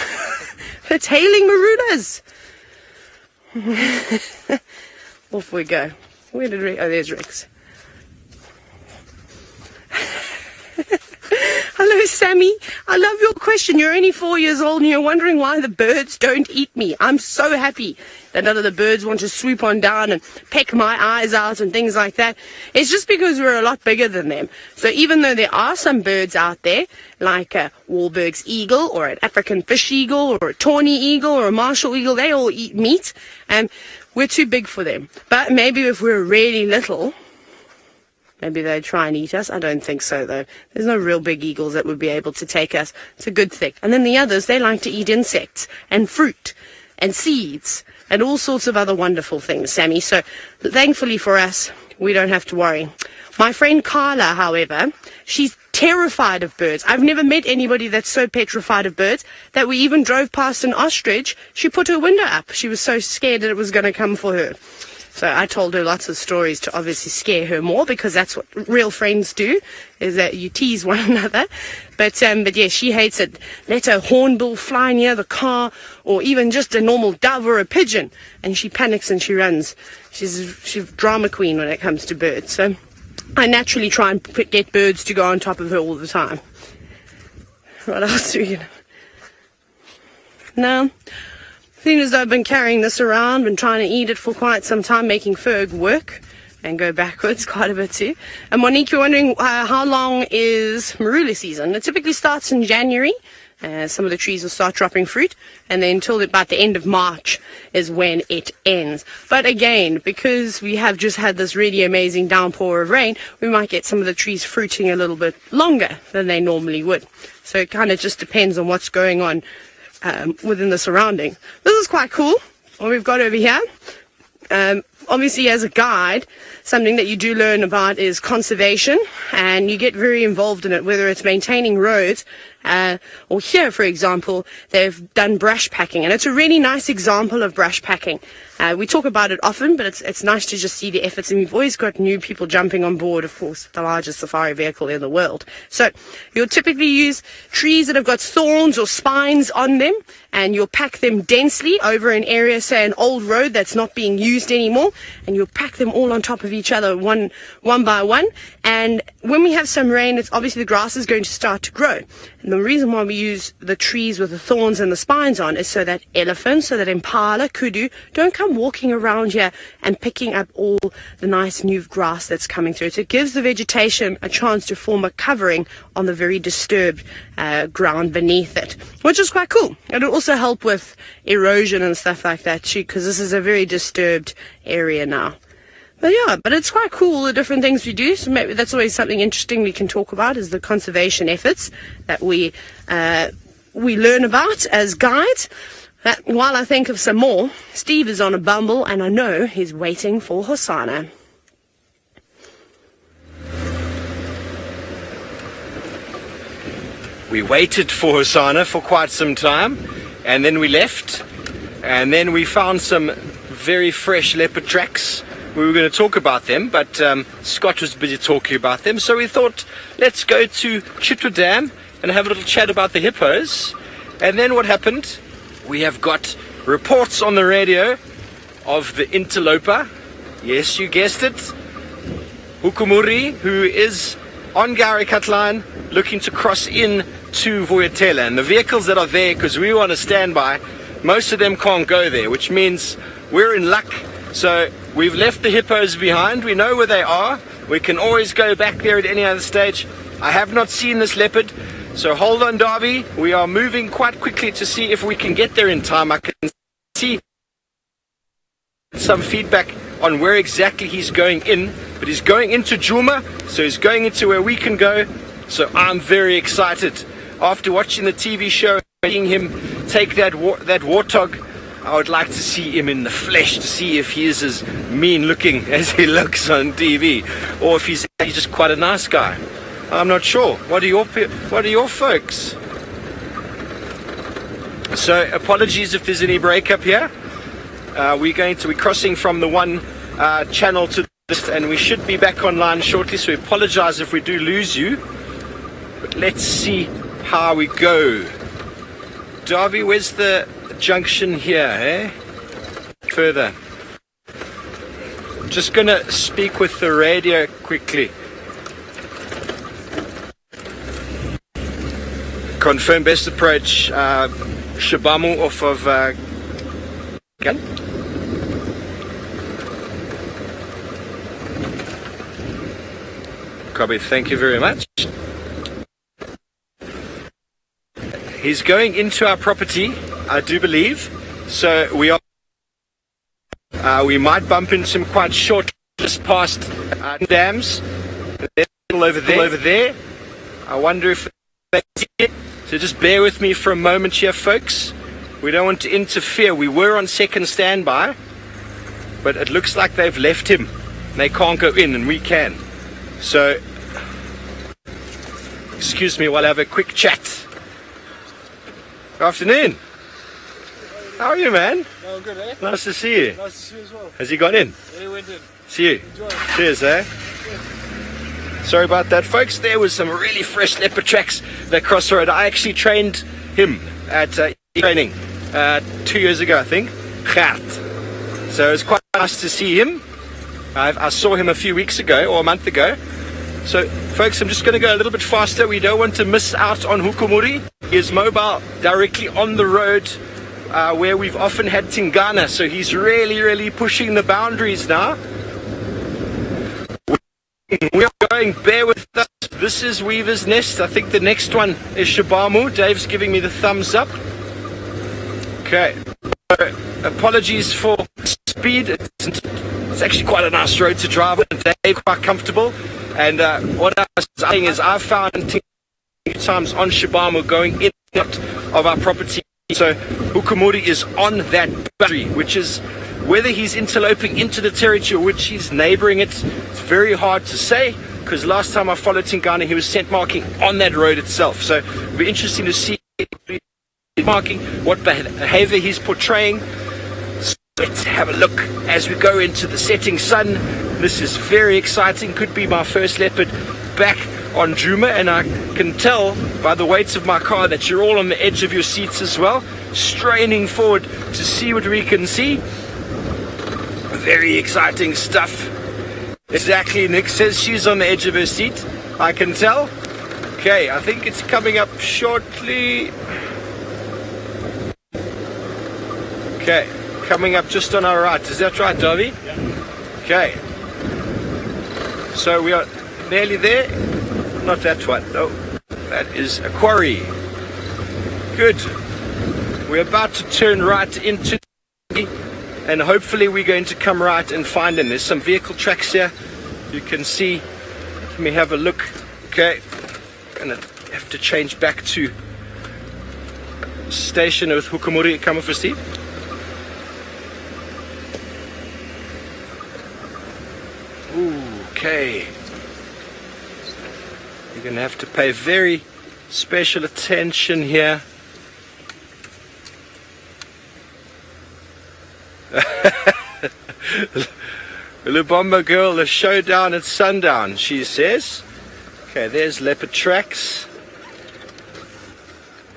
It's hailing marulas. Off we go. Where did Rex... Oh, there's Rex. Hello, Sammy. I love your question. You're only 4 years old and you're wondering why the birds don't eat me. I'm so happy that none of the birds want to swoop on down and peck my eyes out and things like that. It's just because we're a lot bigger than them. So even though there are some birds out there, like a Wahlberg's eagle or an African fish eagle or a tawny eagle or a Marshall eagle, they all eat meat and we're too big for them. But maybe if we're really little... Maybe they'd try and eat us. I don't think so, though. There's no real big eagles that would be able to take us. It's a good thing. And then the others, they like to eat insects and fruit and seeds and all sorts of other wonderful things, Sammy. So thankfully for us, we don't have to worry. My friend Carla, however, she's terrified of birds. I've never met anybody that's so petrified of birds that we even drove past an ostrich. She put her window up. She was so scared that it was going to come for her. So I told her lots of stories to obviously scare her more, because that's what real friends do, is that you tease one another. But yeah, she hates it. Let a hornbill fly near the car, or even just a normal dove or a pigeon, and she panics and she runs. She's a drama queen when it comes to birds. So I naturally try and get birds to go on top of her all the time. What else do you know? Now, seeing as I've been carrying this around, been trying to eat it for quite some time, making Ferg work and go backwards quite a bit too. And Monique, you're wondering how long is marula season? It typically starts in January. Some of the trees will start dropping fruit, and then until about the end of March is when it ends. But again, because we have just had this really amazing downpour of rain, we might get some of the trees fruiting a little bit longer than they normally would. So it kind of just depends on what's going on within the surrounding. This is quite cool, what we've got over here. Obviously, as a guide, something that you do learn about is conservation, and you get very involved in it, whether it's maintaining roads, or here, for example, they've done brush packing, and it's a really nice example of brush packing. We talk about it often, but it's nice to just see the efforts, and we've always got new people jumping on board, of course, the largest safari vehicle in the world. So you'll typically use trees that have got thorns or spines on them, and you'll pack them densely over an area, say an old road that's not being used anymore, and you'll pack them all on top of each other one by one. And when we have some rain, it's obviously the grass is going to start to grow. And the reason why we use the trees with the thorns and the spines on is so that elephants, so that impala, kudu, don't come walking around here and picking up all the nice new grass that's coming through. So it gives the vegetation a chance to form a covering on the very disturbed ground beneath it, which is quite cool. It'll also help with erosion and stuff like that too, because this is a very disturbed area now. But yeah, but it's quite cool, the different things we do. So maybe that's always something interesting we can talk about, is the conservation efforts that we learn about as guides. While I think of some more, Steve is on a bumble, and I know he's waiting for Hosanna. We waited for Hosanna for quite some time, and then we left, and then we found some very fresh leopard tracks. We were going to talk about them, but Scott was busy talking about them, so we thought, let's go to Chitwa Dam and have a little chat about the hippos. And then what happened? We have got reports on the radio of the interloper. Yes, you guessed it. Hukumuri, who is on Garrikat line, looking to cross in to Vuyatela. And the vehicles that are there, because we want to stand by, most of them can't go there, which means we're in luck. So we've left the hippos behind. We know where they are. We can always go back there at any other stage. I have not seen this leopard, so hold on, Darby. We are moving quite quickly to see if we can get there in time. I can see some feedback on where exactly he's going in, but he's going into Djuma, so he's going into where we can go. So I'm very excited. After watching the TV show, seeing him take that warthog, I would like to see him in the flesh, to see if he is as mean looking as he looks on TV, or if he's just quite a nice guy. I'm not sure. What are your folks? So apologies if there's any breakup here. We're crossing from the one channel to this, and we should be back online shortly, so we apologize if we do lose you. But let's see how we go. Darby, where's the junction here, eh? Further. Just gonna speak with the radio quickly. Confirm best approach, Shabamu off of Gun. Copy, thank you very much. He's going into our property, I do believe, so we might bump into him quite short, just past dams. Over there. I wonder if that's it. So just bear with me for a moment here, folks. We don't want to interfere. We were on second standby, but it looks like they've left him. They can't go in and we can. So, excuse me while I have a quick chat. Good afternoon. How are you, man? Oh, good, eh? Nice to see you. Nice to see you as well. Has he got in? Yeah, he went in. See you. Enjoy. Cheers, eh? Sorry about that, folks. There was some really fresh leopard tracks that crossed the road. I actually trained him at training 2 years ago, I think. Gert. So it was quite nice to see him. I saw him a few weeks ago, or a month ago. So, folks, I'm just going to go a little bit faster. We don't want to miss out on Hukumuri. He is mobile directly on the road where we've often had Tingana. So he's really pushing the boundaries now. We are going, bear with us. This is Weaver's Nest. I think the next one is Shabamu. Dave's giving me the thumbs up. Okay. Apologies for speed. It's actually quite a nice road to drive on. Dave, quite comfortable. And what I was saying is I've found times on Shabamu going in and out of our property. So Hukumuri is on that boundary, which is whether he's interloping into the territory or which he's neighboring it. It's very hard to say, because last time I followed Tingana, he was scent marking on that road itself. So it'll be interesting to see marking what behavior he's portraying. So let's have a look as we go into the setting sun. This is very exciting. Could be my first leopard back on Djuma, and I can tell by the weights of my car that you're all on the edge of your seats as well, straining forward to see what we can see. Very exciting stuff. Exactly, Nick says she's on the edge of her seat. I can tell. Okay, I think it's coming up shortly. Okay, coming up just on our right. Is that right, Darby? Yeah. Okay. So we are nearly there. Not that one. No, that is a quarry. Good. We're about to turn right into, and hopefully we're going to come right and find him. There's some vehicle tracks here. You can see. Let me have a look. Okay. Gonna have to change back to station with Hukumuri. Come for Steve. Okay. You're going to have to pay very special attention here. Lubomba girl, the showdown at sundown, she says. Okay, there's leopard tracks.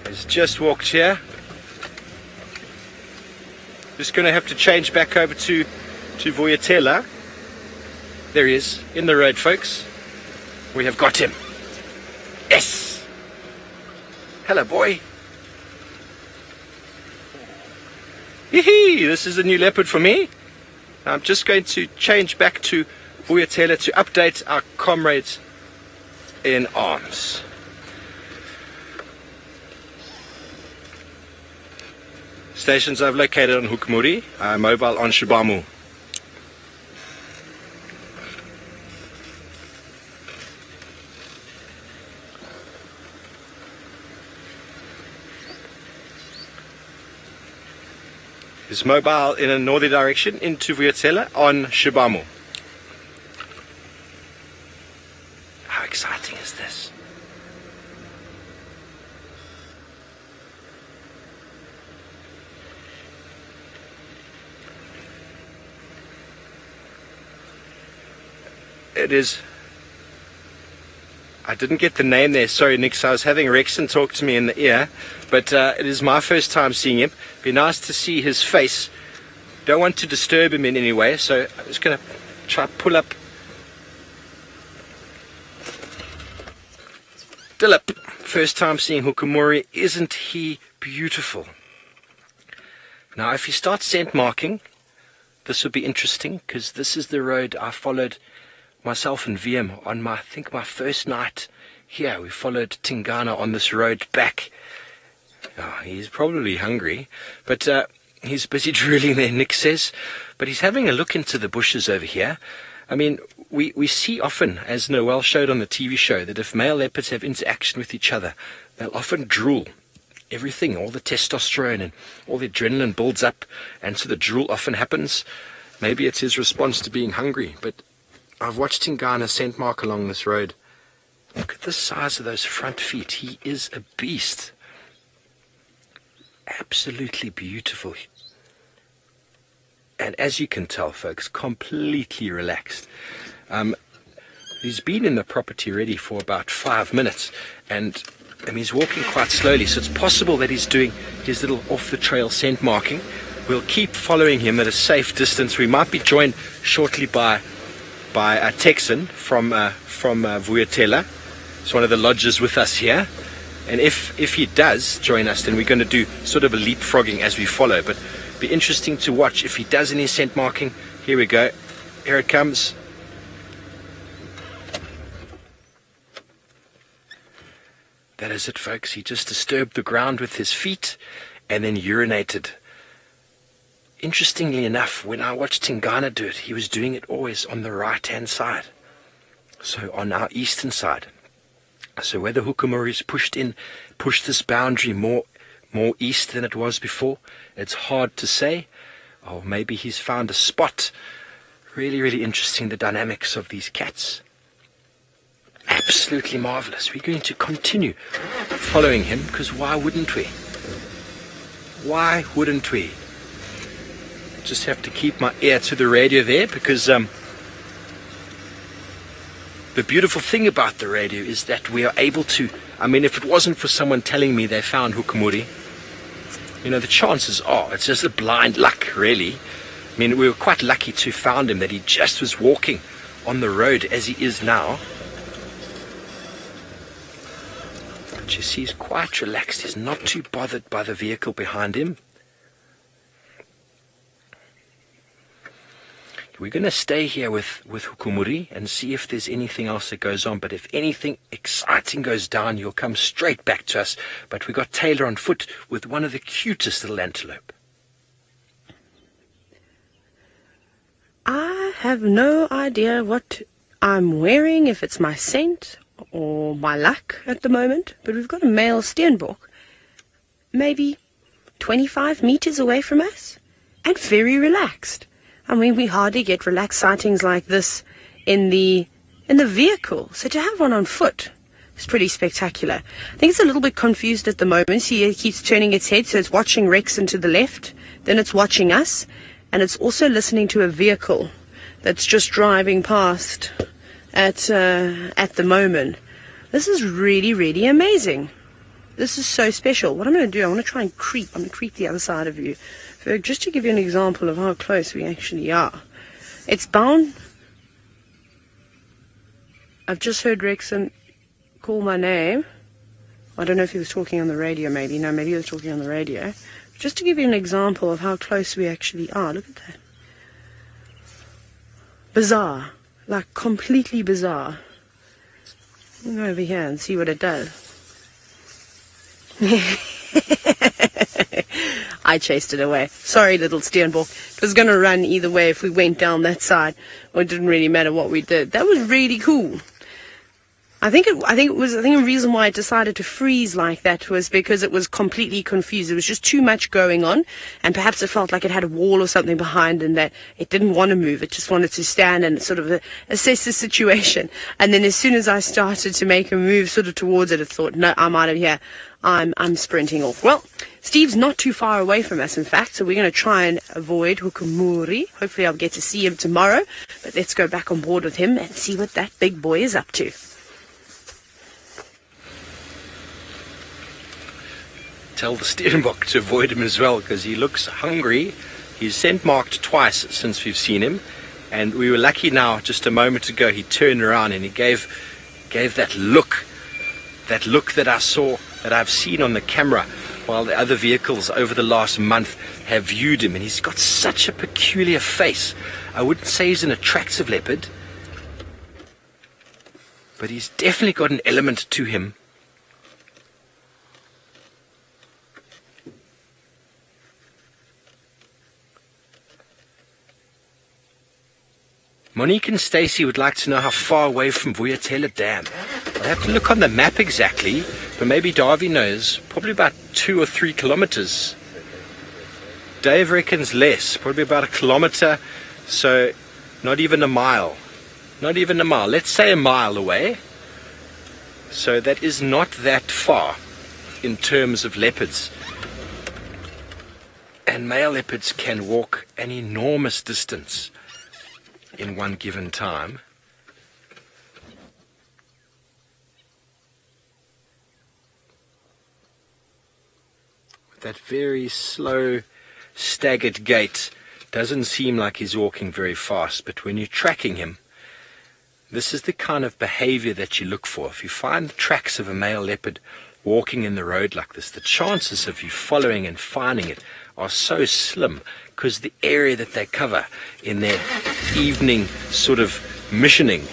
He's just walked here. Just going to have to change back over to Vuyatela. There he is, in the road, folks. We have got him. Yes! Hello, boy. Hee-hee! This is a new leopard for me. I'm just going to change back to Vuyatela to update our comrades in arms. Stations I've located on Hukumuri, mobile on Shabamu. Is mobile in a northerly direction into Vuyatela on Shabamu. How exciting is this? It is. I didn't get the name there, sorry Nick, so I was having Rexon talk to me in the ear, but it is my first time seeing him. Be nice to see his face. Don't want to disturb him in any way, so I'm just going to try pull up Dilip. First time seeing Hukumuri. Isn't he beautiful? Now if you start scent marking, this would be interesting, because this is the road I followed myself and VM on I think my first night here. We followed Tingana on this road back. Oh, he's probably hungry, but he's busy drooling there, Nick says. But he's having a look into the bushes over here. I mean, we see often, as Noel showed on the TV show, that if male leopards have interaction with each other, they'll often drool everything, all the testosterone and all the adrenaline builds up, and so the drool often happens. Maybe it's his response to being hungry, but I've watched Tingana scent mark along this road. Look at the size of those front feet. He is a beast. Absolutely beautiful. And as you can tell, folks, completely relaxed. He's been in the property already for about 5 minutes, and he's walking quite slowly, so it's possible that he's doing his little off-the-trail scent marking. We'll keep following him at a safe distance. We might be joined shortly by a Texan from Vuyatela. It's one of the lodges with us here. And if he does join us, then we're going to do sort of a leapfrogging as we follow. But it'll be interesting to watch if he does any scent marking. Here we go. Here it comes. That is it, folks. He just disturbed the ground with his feet and then urinated. Interestingly enough, when I watched Tingana do it, he was doing it always on the right-hand side. So on our eastern side. So whether Hukumuri's pushed this boundary more east than it was before, it's hard to say. Or maybe he's found a spot. Really, really interesting, the dynamics of these cats. Absolutely marvelous. We're going to continue following him, because why wouldn't we? Why wouldn't we? Just have to keep my ear to the radio there, because the beautiful thing about the radio is that we are able to, if it wasn't for someone telling me they found Hukumuri, the chances are it's just a blind luck, really. We were quite lucky to found him, that he just was walking on the road as he is now. But you see, he's quite relaxed. He's not too bothered by the vehicle behind him. We're going to stay here with Hukumuri and see if there's anything else that goes on. But if anything exciting goes down, you'll come straight back to us. But we got Taylor on foot with one of the cutest little antelope. I have no idea what I'm wearing, if it's my scent or my luck at the moment. But we've got a male steenbok, maybe 25 meters away from us, and very relaxed. We hardly get relaxed sightings like this in the vehicle. So to have one on foot is pretty spectacular. I think it's a little bit confused at the moment. See, it keeps turning its head, so it's watching Rexon to the left, then it's watching us, and it's also listening to a vehicle that's just driving past at the moment. This is really, really amazing. This is so special. What I'm going to do, I want to try and creep. I'm going to creep the other side of you. So just to give you an example of how close we actually are. It's bound. I've just heard Rexon call my name. I don't know if he was talking on the radio, maybe. No, maybe he was talking on the radio. Just to give you an example of how close we actually are. Look at that. Bizarre. Like completely bizarre. I'll go over here and see what it does. I chased it away. Sorry, little steenbok. It was going to run either way if we went down that side, or it didn't really matter what we did. That was really cool. I think a reason why it decided to freeze like that was because it was completely confused. There was just too much going on, and perhaps it felt like it had a wall or something behind, and that it didn't want to move. It just wanted to stand and sort of assess the situation. And then as soon as I started to make a move sort of towards it, it thought, no, I'm out of here. I'm sprinting off. Well, Steve's not too far away from us, in fact, so we're going to try and avoid Hukumuri. Hopefully I'll get to see him tomorrow, but let's go back on board with him and see what that big boy is up to. Tell the steenbok to avoid him as well, because he looks hungry. He's scent marked twice since we've seen him, and we were lucky now. Just a moment ago he turned around and he gave that look that I saw, that I've seen on the camera while the other vehicles over the last month have viewed him. And he's got such a peculiar face. I wouldn't say he's an attractive leopard, but he's definitely got an element to him. Monique and Stacy would like to know how far away from Vuyatela Dam. I'll have to look on the map exactly, but maybe Darby knows. Probably about 2 2 or 3 kilometers. Dave reckons less, probably about a kilometer, so not even a mile. Not even a mile, let's say a mile away. So that is not that far in terms of leopards. And male leopards can walk an enormous distance in one given time. With that very slow, staggered gait, doesn't seem like he's walking very fast, but when you're tracking him, this is the kind of behavior that you look for. If you find the tracks of a male leopard walking in the road like this, the chances of you following and finding it are so slim, because the area that they cover in their evening sort of missioning.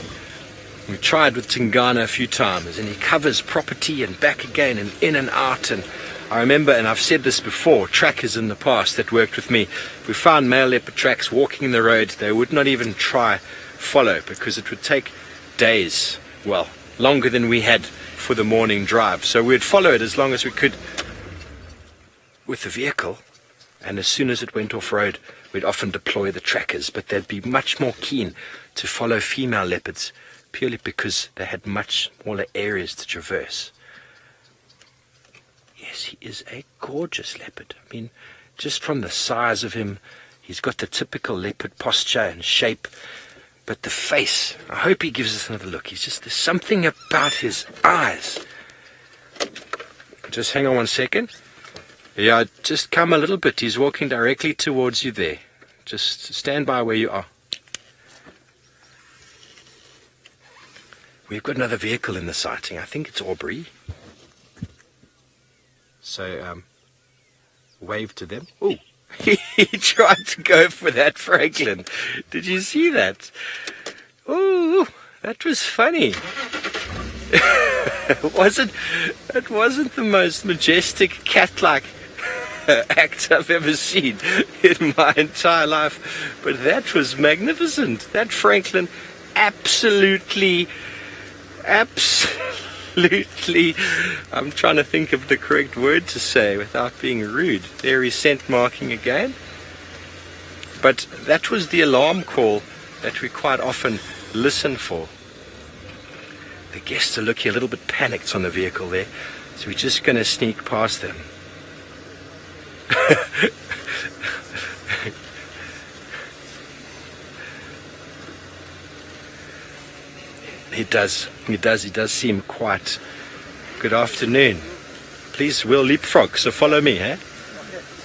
We tried with Tingana a few times, and he covers property and back again and in and out. And I remember, and I've said this before, trackers in the past that worked with me, we found male leopard tracks walking in the road, they would not even try follow, because it would take days, well, longer than we had for the morning drive. So we'd follow it as long as we could with the vehicle, and as soon as it went off road, we'd often deploy the trackers, but they'd be much more keen to follow female leopards, purely because they had much smaller areas to traverse. Yes, he is a gorgeous leopard. I mean, just from the size of him, he's got the typical leopard posture and shape, but the face, I hope he gives us another look. There's something about his eyes. Just hang on one second. Yeah, just come a little bit. He's walking directly towards you there. Just stand by where you are. We've got another vehicle in the sighting. I think it's Aubrey. So, wave to them. Oh, he tried to go for that, Franklin. Did you see that? Oh, that was funny. It wasn't the most majestic cat-like act I've ever seen in my entire life, but that was magnificent. That Franklin absolutely, I'm trying to think of the correct word to say without being rude. There he's scent marking again. But that was the alarm call that we quite often listen for. The guests are looking a little bit panicked on the vehicle there, so we're just going to sneak past them. He does seem quite. Good afternoon. Please, we'll leapfrog, so follow me, eh?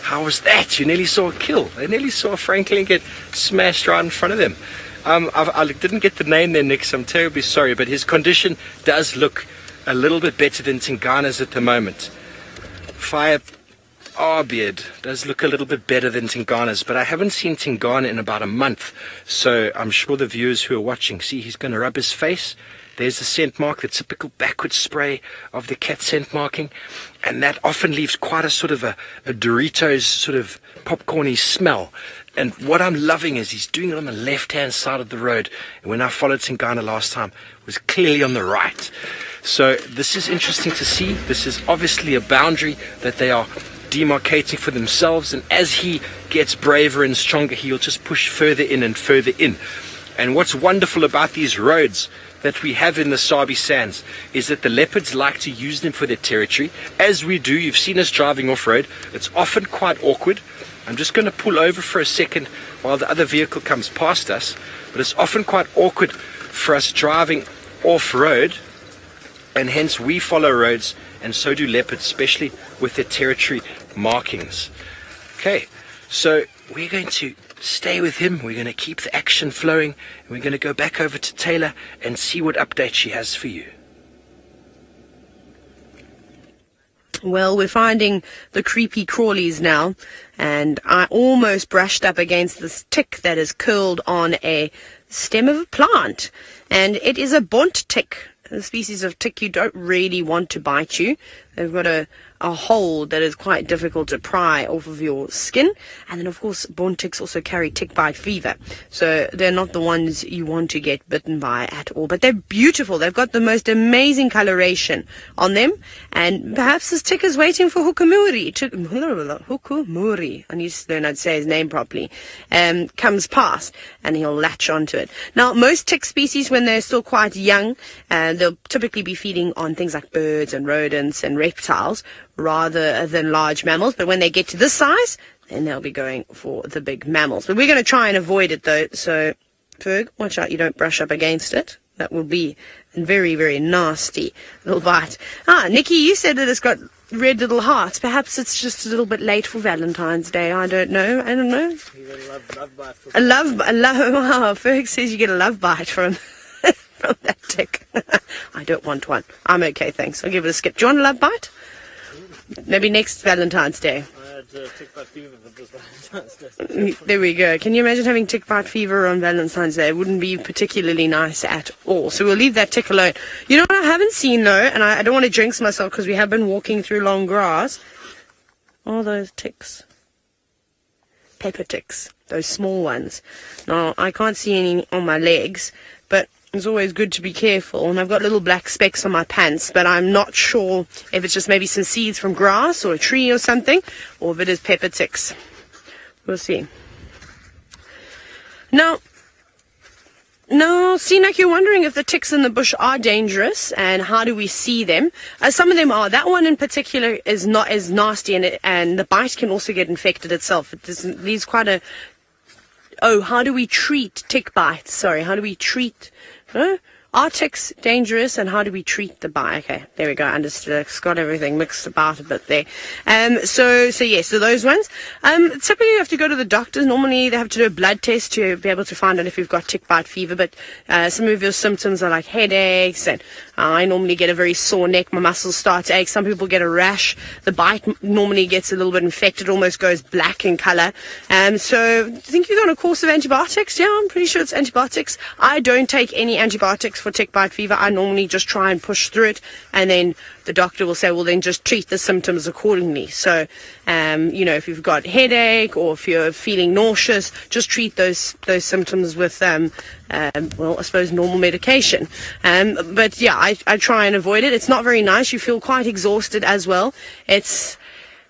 How was that? You nearly saw a kill. They nearly saw Franklin get smashed right in front of them. I didn't get the name there, Nick, so I'm terribly sorry, but his condition does look a little bit better than Tingana's at the moment. Beard does look a little bit better than Tingana's, but I haven't seen Tingana in about a month, so I'm sure the viewers who are watching, see, he's going to rub his face. There's the scent mark, the typical backward spray of the cat scent marking, and that often leaves quite a sort of a Doritos sort of popcorny smell. And what I'm loving is he's doing it on the left-hand side of the road, and when I followed Tingana last time, it was clearly on the right. So this is interesting to see. This is obviously a boundary that they are demarcating for themselves, and as he gets braver and stronger, he'll just push further in and further in. And what's wonderful about these roads that we have in the Sabi Sands is that the leopards like to use them for their territory, as we do. You've seen us driving off-road. It's often quite awkward. I'm just going to pull over for a second while the other vehicle comes past us, but it's often quite awkward for us driving off-road, and hence we follow roads, and so do leopards, especially with their territory markings. Okay, so we're going to stay with him. We're going to keep the action flowing, and we're going to go back over to Taylor and see what update she has for you. Well, we're finding the creepy crawlies now, and I almost brushed up against this tick that is curled on a stem of a plant, and it is a bont tick. the species of tick you don't really want to bite you. They've got a hole that is quite difficult to pry off of your skin. And then, of course, born ticks also carry tick bite fever. So they're not the ones you want to get bitten by at all. But they're beautiful. They've got the most amazing coloration on them. And perhaps this tick is waiting for Hukumuri. Hukumuri. I need to learn how to say his name properly. Comes past and he'll latch onto it. Now, most tick species, when they're still quite young, they'll typically be feeding on things like birds and rodents and reptiles rather than large mammals. But when they get to this size, then they'll be going for the big mammals. But we're going to try and avoid it, though. So, Ferg, watch out you don't brush up against it. That will be a very, very nasty little bite. Nikki, you said that it's got red little hearts. Perhaps it's just a little bit late for Valentine's Day. I don't know. You get a love bite. Wow, Ferg says you get a love bite from from that tick. I don't want one. I'm okay, thanks. I'll give it a skip. Do you want a love bite? Maybe next Valentine's Day. I had tick bite fever for this Valentine's Day. There we go. Can you imagine having tick bite fever on Valentine's Day? It wouldn't be particularly nice at all. So we'll leave that tick alone. You know what I haven't seen, though, and I don't want to jinx myself because we have been walking through long grass. All those ticks. Pepper ticks. Those small ones. Now, I can't see any on my legs, but it's always good to be careful. And I've got little black specks on my pants, but I'm not sure if it's just maybe some seeds from grass or a tree or something, or if it is pepper ticks. We'll see. Now, Sinak, you're wondering if the ticks in the bush are dangerous and how do we see them? Some of them are. That one in particular is not as nasty, and the bite can also get infected itself. It leaves quite a... Oh, how do we treat tick bites? Sorry, how do we treat... Are ticks dangerous, and how do we treat the bite? Okay, there we go. I understood. It's got everything mixed about a bit there. So those ones. Typically you have to go to the doctors. Normally they have to do a blood test to be able to find out if you've got tick bite fever. But some of your symptoms are like headaches, and I normally get a very sore neck. My muscles start to ache. Some people get a rash. The bite normally gets a little bit infected, almost goes black in color. So I think you're on a course of antibiotics. Yeah, I'm pretty sure it's antibiotics. I don't take any antibiotics for tick bite fever. I normally just try and push through it, and then the doctor will say, well, then just treat the symptoms accordingly. So, if you've got headache or if you're feeling nauseous, just treat those symptoms with, I suppose normal medication. But yeah, I try and avoid it. It's not very nice. You feel quite exhausted as well.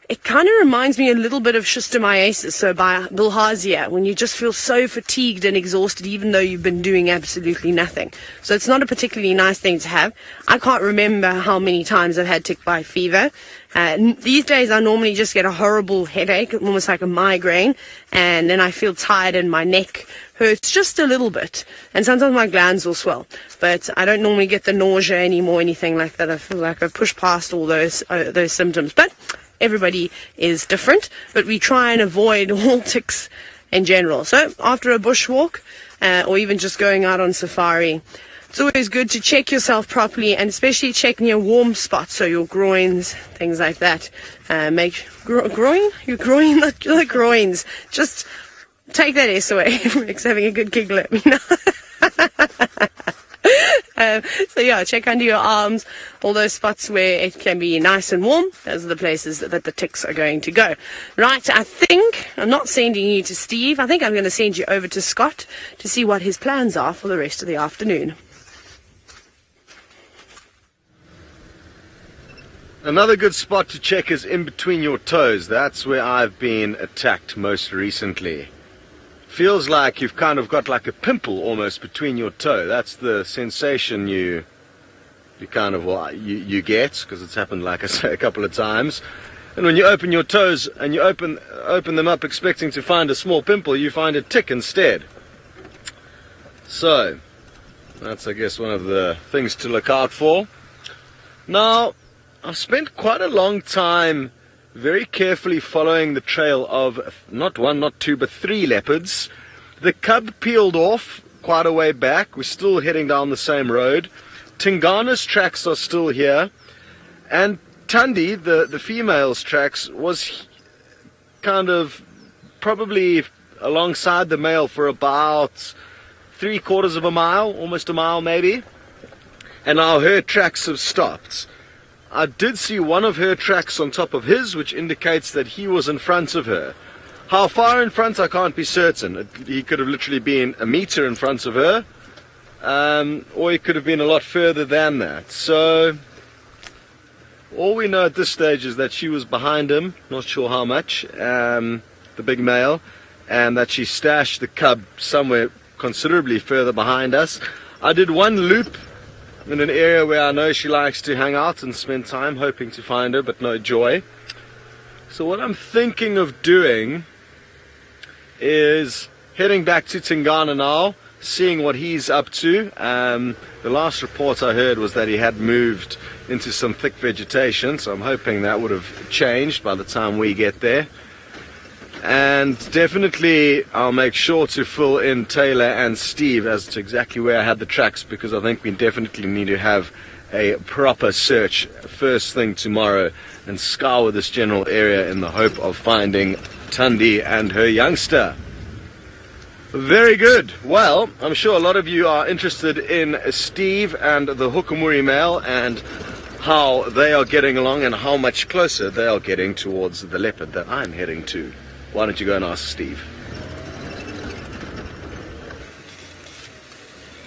It kind of reminds me a little bit of schistomiasis, so by bilharzia, when you just feel so fatigued and exhausted even though you've been doing absolutely nothing. So it's not a particularly nice thing to have. I can't remember how many times I've had tick bite fever. These days I normally just get a horrible headache, almost like a migraine, and then I feel tired and my neck hurts just a little bit, and sometimes my glands will swell. But I don't normally get the nausea anymore, anything like that. I feel like I've pushed past all those symptoms. But everybody is different, but we try and avoid all ticks in general. So after a bushwalk, or even just going out on safari, it's always good to check yourself properly, and especially check near warm spots, so your groins, things like that. Your groins. Just take that S away. Rick's having a good giggle at me now. So yeah, check under your arms, all those spots where it can be nice and warm. Those are the places that the ticks are going to go. Right, I think I'm not sending you to Steve. I think I'm going to send you over to Scott to see what his plans are for the rest of the afternoon. Another good spot to check is in between your toes. That's where I've been attacked most recently. Feels like you've kind of got like a pimple almost between your toe. That's the sensation you kind of you get, because it's happened, like I say, a couple of times. And when you open your toes and you open them up expecting to find a small pimple, you find a tick instead. So that's, I guess, one of the things to look out for. Now, I've spent quite a long time very carefully following the trail of not one, not two, but 3 leopards. The cub peeled off quite a way back. We're still heading down the same road. Tingana's tracks are still here. And Tundi, the female's tracks, was kind of probably alongside the male for about 3/4 of a mile, almost a mile maybe. and now her tracks have stopped. I did see one of her tracks on top of his, which indicates that he was in front of her. How far in front, I can't be certain. He could have literally been a meter in front of her, or he could have been a lot further than that. So all we know at this stage is that she was behind him, not sure how much, the big male, and that she stashed the cub somewhere considerably further behind us. I did one loop in an area where I know she likes to hang out and spend time, hoping to find her, but no joy. So what I'm thinking of doing is heading back to Tingana now, seeing what he's up to. The last report I heard was that he had moved into some thick vegetation, so I'm hoping that would have changed by the time we get there. And definitely I'll make sure to fill in Taylor and Steve as to exactly where I had the tracks, because I think we definitely need to have a proper search first thing tomorrow and scour this general area in the hope of finding Tundi and her youngster. Very good. Well, I'm sure a lot of you are interested in Steve and the Hukumuri male and how they are getting along and how much closer they are getting towards the leopard that I'm heading to. Why don't you go and ask Steve?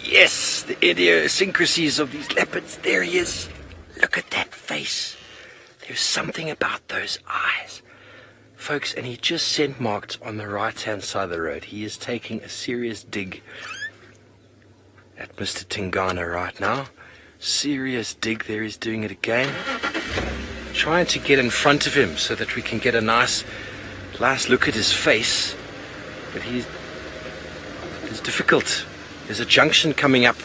Yes, the idiosyncrasies of these leopards. There he is. Look at that face. There's something about those eyes. Folks, and he just scent marked on the right-hand side of the road. He is taking a serious dig at Mr. Tingana right now. Serious dig there, he's doing it again. Trying to get in front of him so that we can get a nice look at his face. But it's difficult. There's a junction coming up,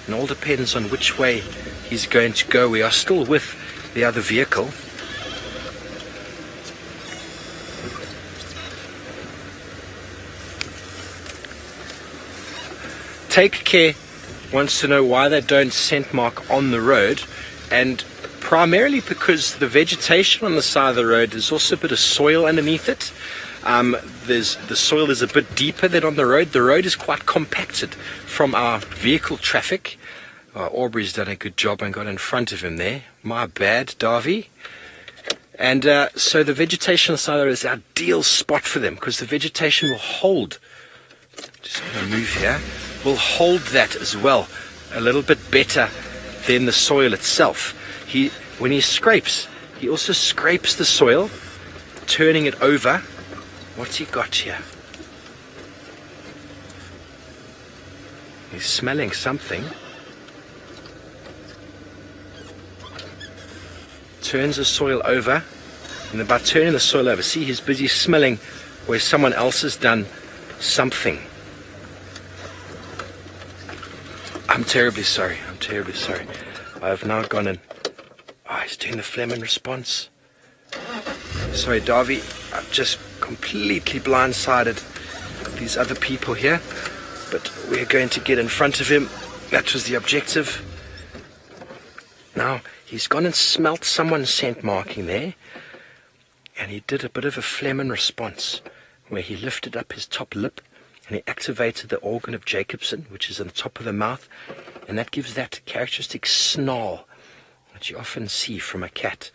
and all depends on which way he's going to go. We are still with the other vehicle. Take Care wants to know why they don't scent mark on the road, and primarily because the vegetation on the side of the road, there's also a bit of soil underneath it. The soil is a bit deeper than on the road. The road is quite compacted from our vehicle traffic. Aubrey's done a good job and got in front of him there. My bad, Davy. And so the vegetation on the side of the road is an ideal spot for them, because the vegetation will hold. Just going to move here. Will hold that as well a little bit better than the soil itself. When he scrapes, he also scrapes the soil, turning it over. What's he got here? He's smelling something. Turns the soil over, and by turning the soil over, see, he's busy smelling where someone else has done something. I'm terribly sorry. I have now gone in. Oh, he's doing the phlegm in response. Sorry, Davy. I've just completely blindsided these other people here. But we're going to get in front of him. That was the objective. Now, he's gone and smelt someone's scent marking there. And he did a bit of a phlegm in response, where he lifted up his top lip and he activated the organ of Jacobson, which is on the top of the mouth, and that gives that characteristic snarl that you often see from a cat.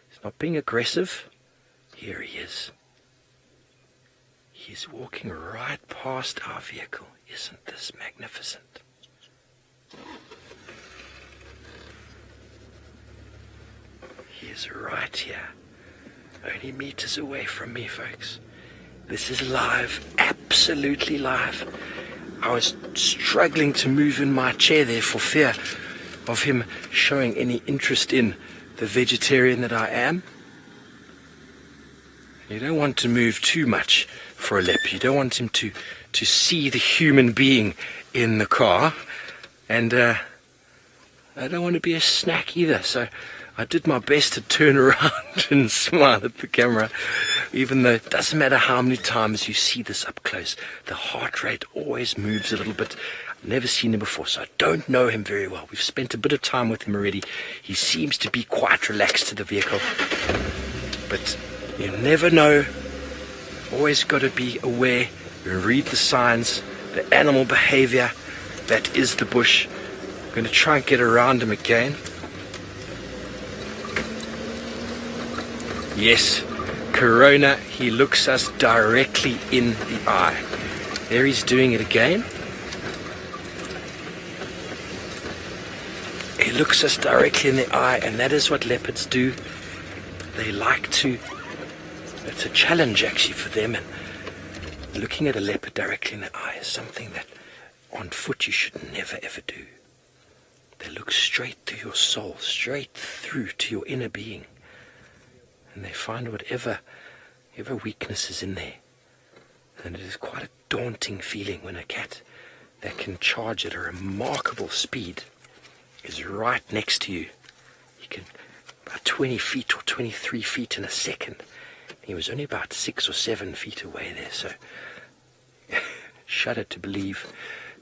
He's not being aggressive. Here he is. He's walking right past our vehicle. Isn't this magnificent? He is right here, only meters away from me, folks. This is live, absolutely live. I was struggling to move in my chair there for fear of him showing any interest in the vegetarian that I am. You don't want to move too much for a leopard. You don't want him to see the human being in the car. And I don't want to be a snack either, so I did my best to turn around and smile at the camera, even though it doesn't matter how many times you see this up close. The heart rate always moves a little bit. I've never seen him before, so I don't know him very well. We've spent a bit of time with him already. He seems to be quite relaxed to the vehicle. But you never know. Always got to be aware and read the signs, the animal behavior that is the bush. going to try and get around him again. Yes, Corona, he looks us directly in the eye. There he's doing it again. He looks us directly in the eye, and that is what leopards do. They like to, it's a challenge actually for them, and looking at a leopard directly in the eye is something that on foot you should never ever do. They look straight to your soul, straight through to your inner being, and they find whatever weakness is in there. And it is quite a daunting feeling when a cat that can charge at a remarkable speed is right next to you. He can about 20 feet or 23 feet in a second. He was only about 6 or 7 feet away there, so shudder to believe.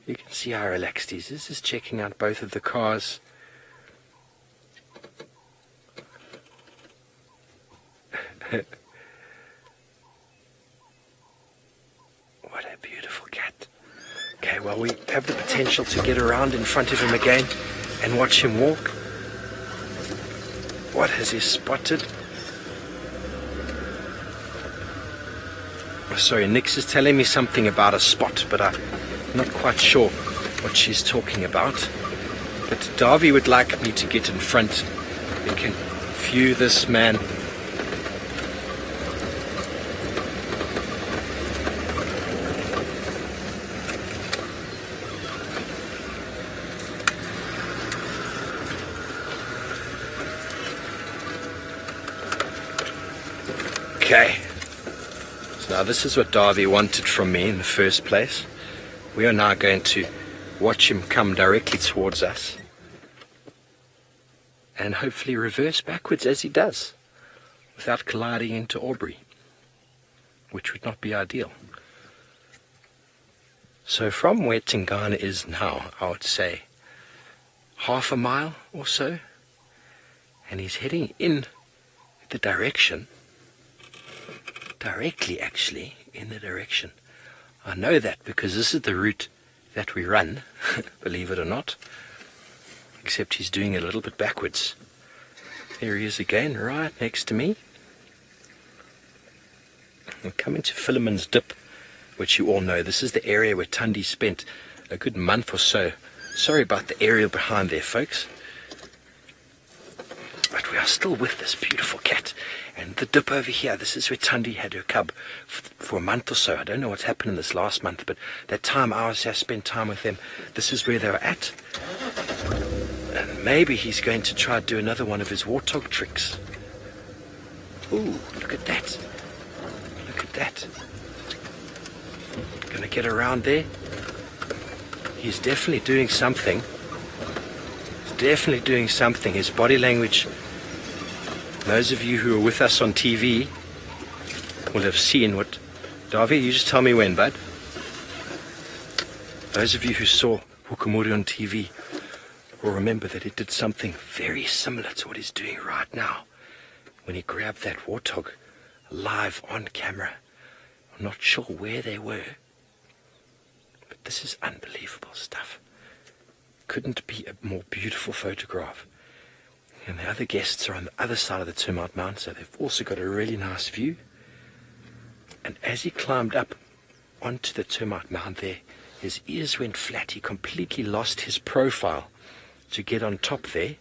You can see how relaxed he is. This is checking out both of the cars. What a beautiful cat. Okay, well, we have the potential to get around in front of him again and watch him walk. What has he spotted? Oh, sorry, Nix is telling me something about a spot, but I'm not quite sure what she's talking about. But Davy would like me to get in front. We can view this man. Okay, so now this is what Davy wanted from me in the first place. We are now going to watch him come directly towards us and hopefully reverse backwards as he does without colliding into Aubrey, which would not be ideal. So from where Tingana is now, I would say half a mile or so, and he's heading in the direction, directly actually in the direction. I know that because this is the route that we run, believe it or not, except he's doing it a little bit backwards. There he is again, right next to me. We're coming to Philemon's Dip, which you all know. This is the area where Tundi spent a good month or so. Sorry about the aerial behind there, folks. But we are still with this beautiful cat. And the dip over here, this is where Tundi had her cub for a month or so. I don't know what's happened in this last month, but that time I was here, spent time with them, this is where they were at. And maybe he's going to try to do another one of his warthog tricks. Ooh, look at that. Look at that. Gonna get around there. He's definitely doing something. He's definitely doing something. His body language, those of you who are with us on TV will have seen what... Davy, you just tell me when, bud. Those of you who saw Hukumuri on TV will remember that it did something very similar to what he's doing right now when he grabbed that warthog live on camera. I'm not sure where they were, but this is unbelievable stuff. Couldn't be a more beautiful photograph. And the other guests are on the other side of the termite mound, so they've also got a really nice view. And as he climbed up onto the termite mound there, his ears went flat. He completely lost his profile to get on top there.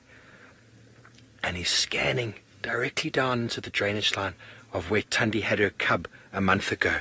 And he's scanning directly down into the drainage line of where Tundi had her cub a month ago.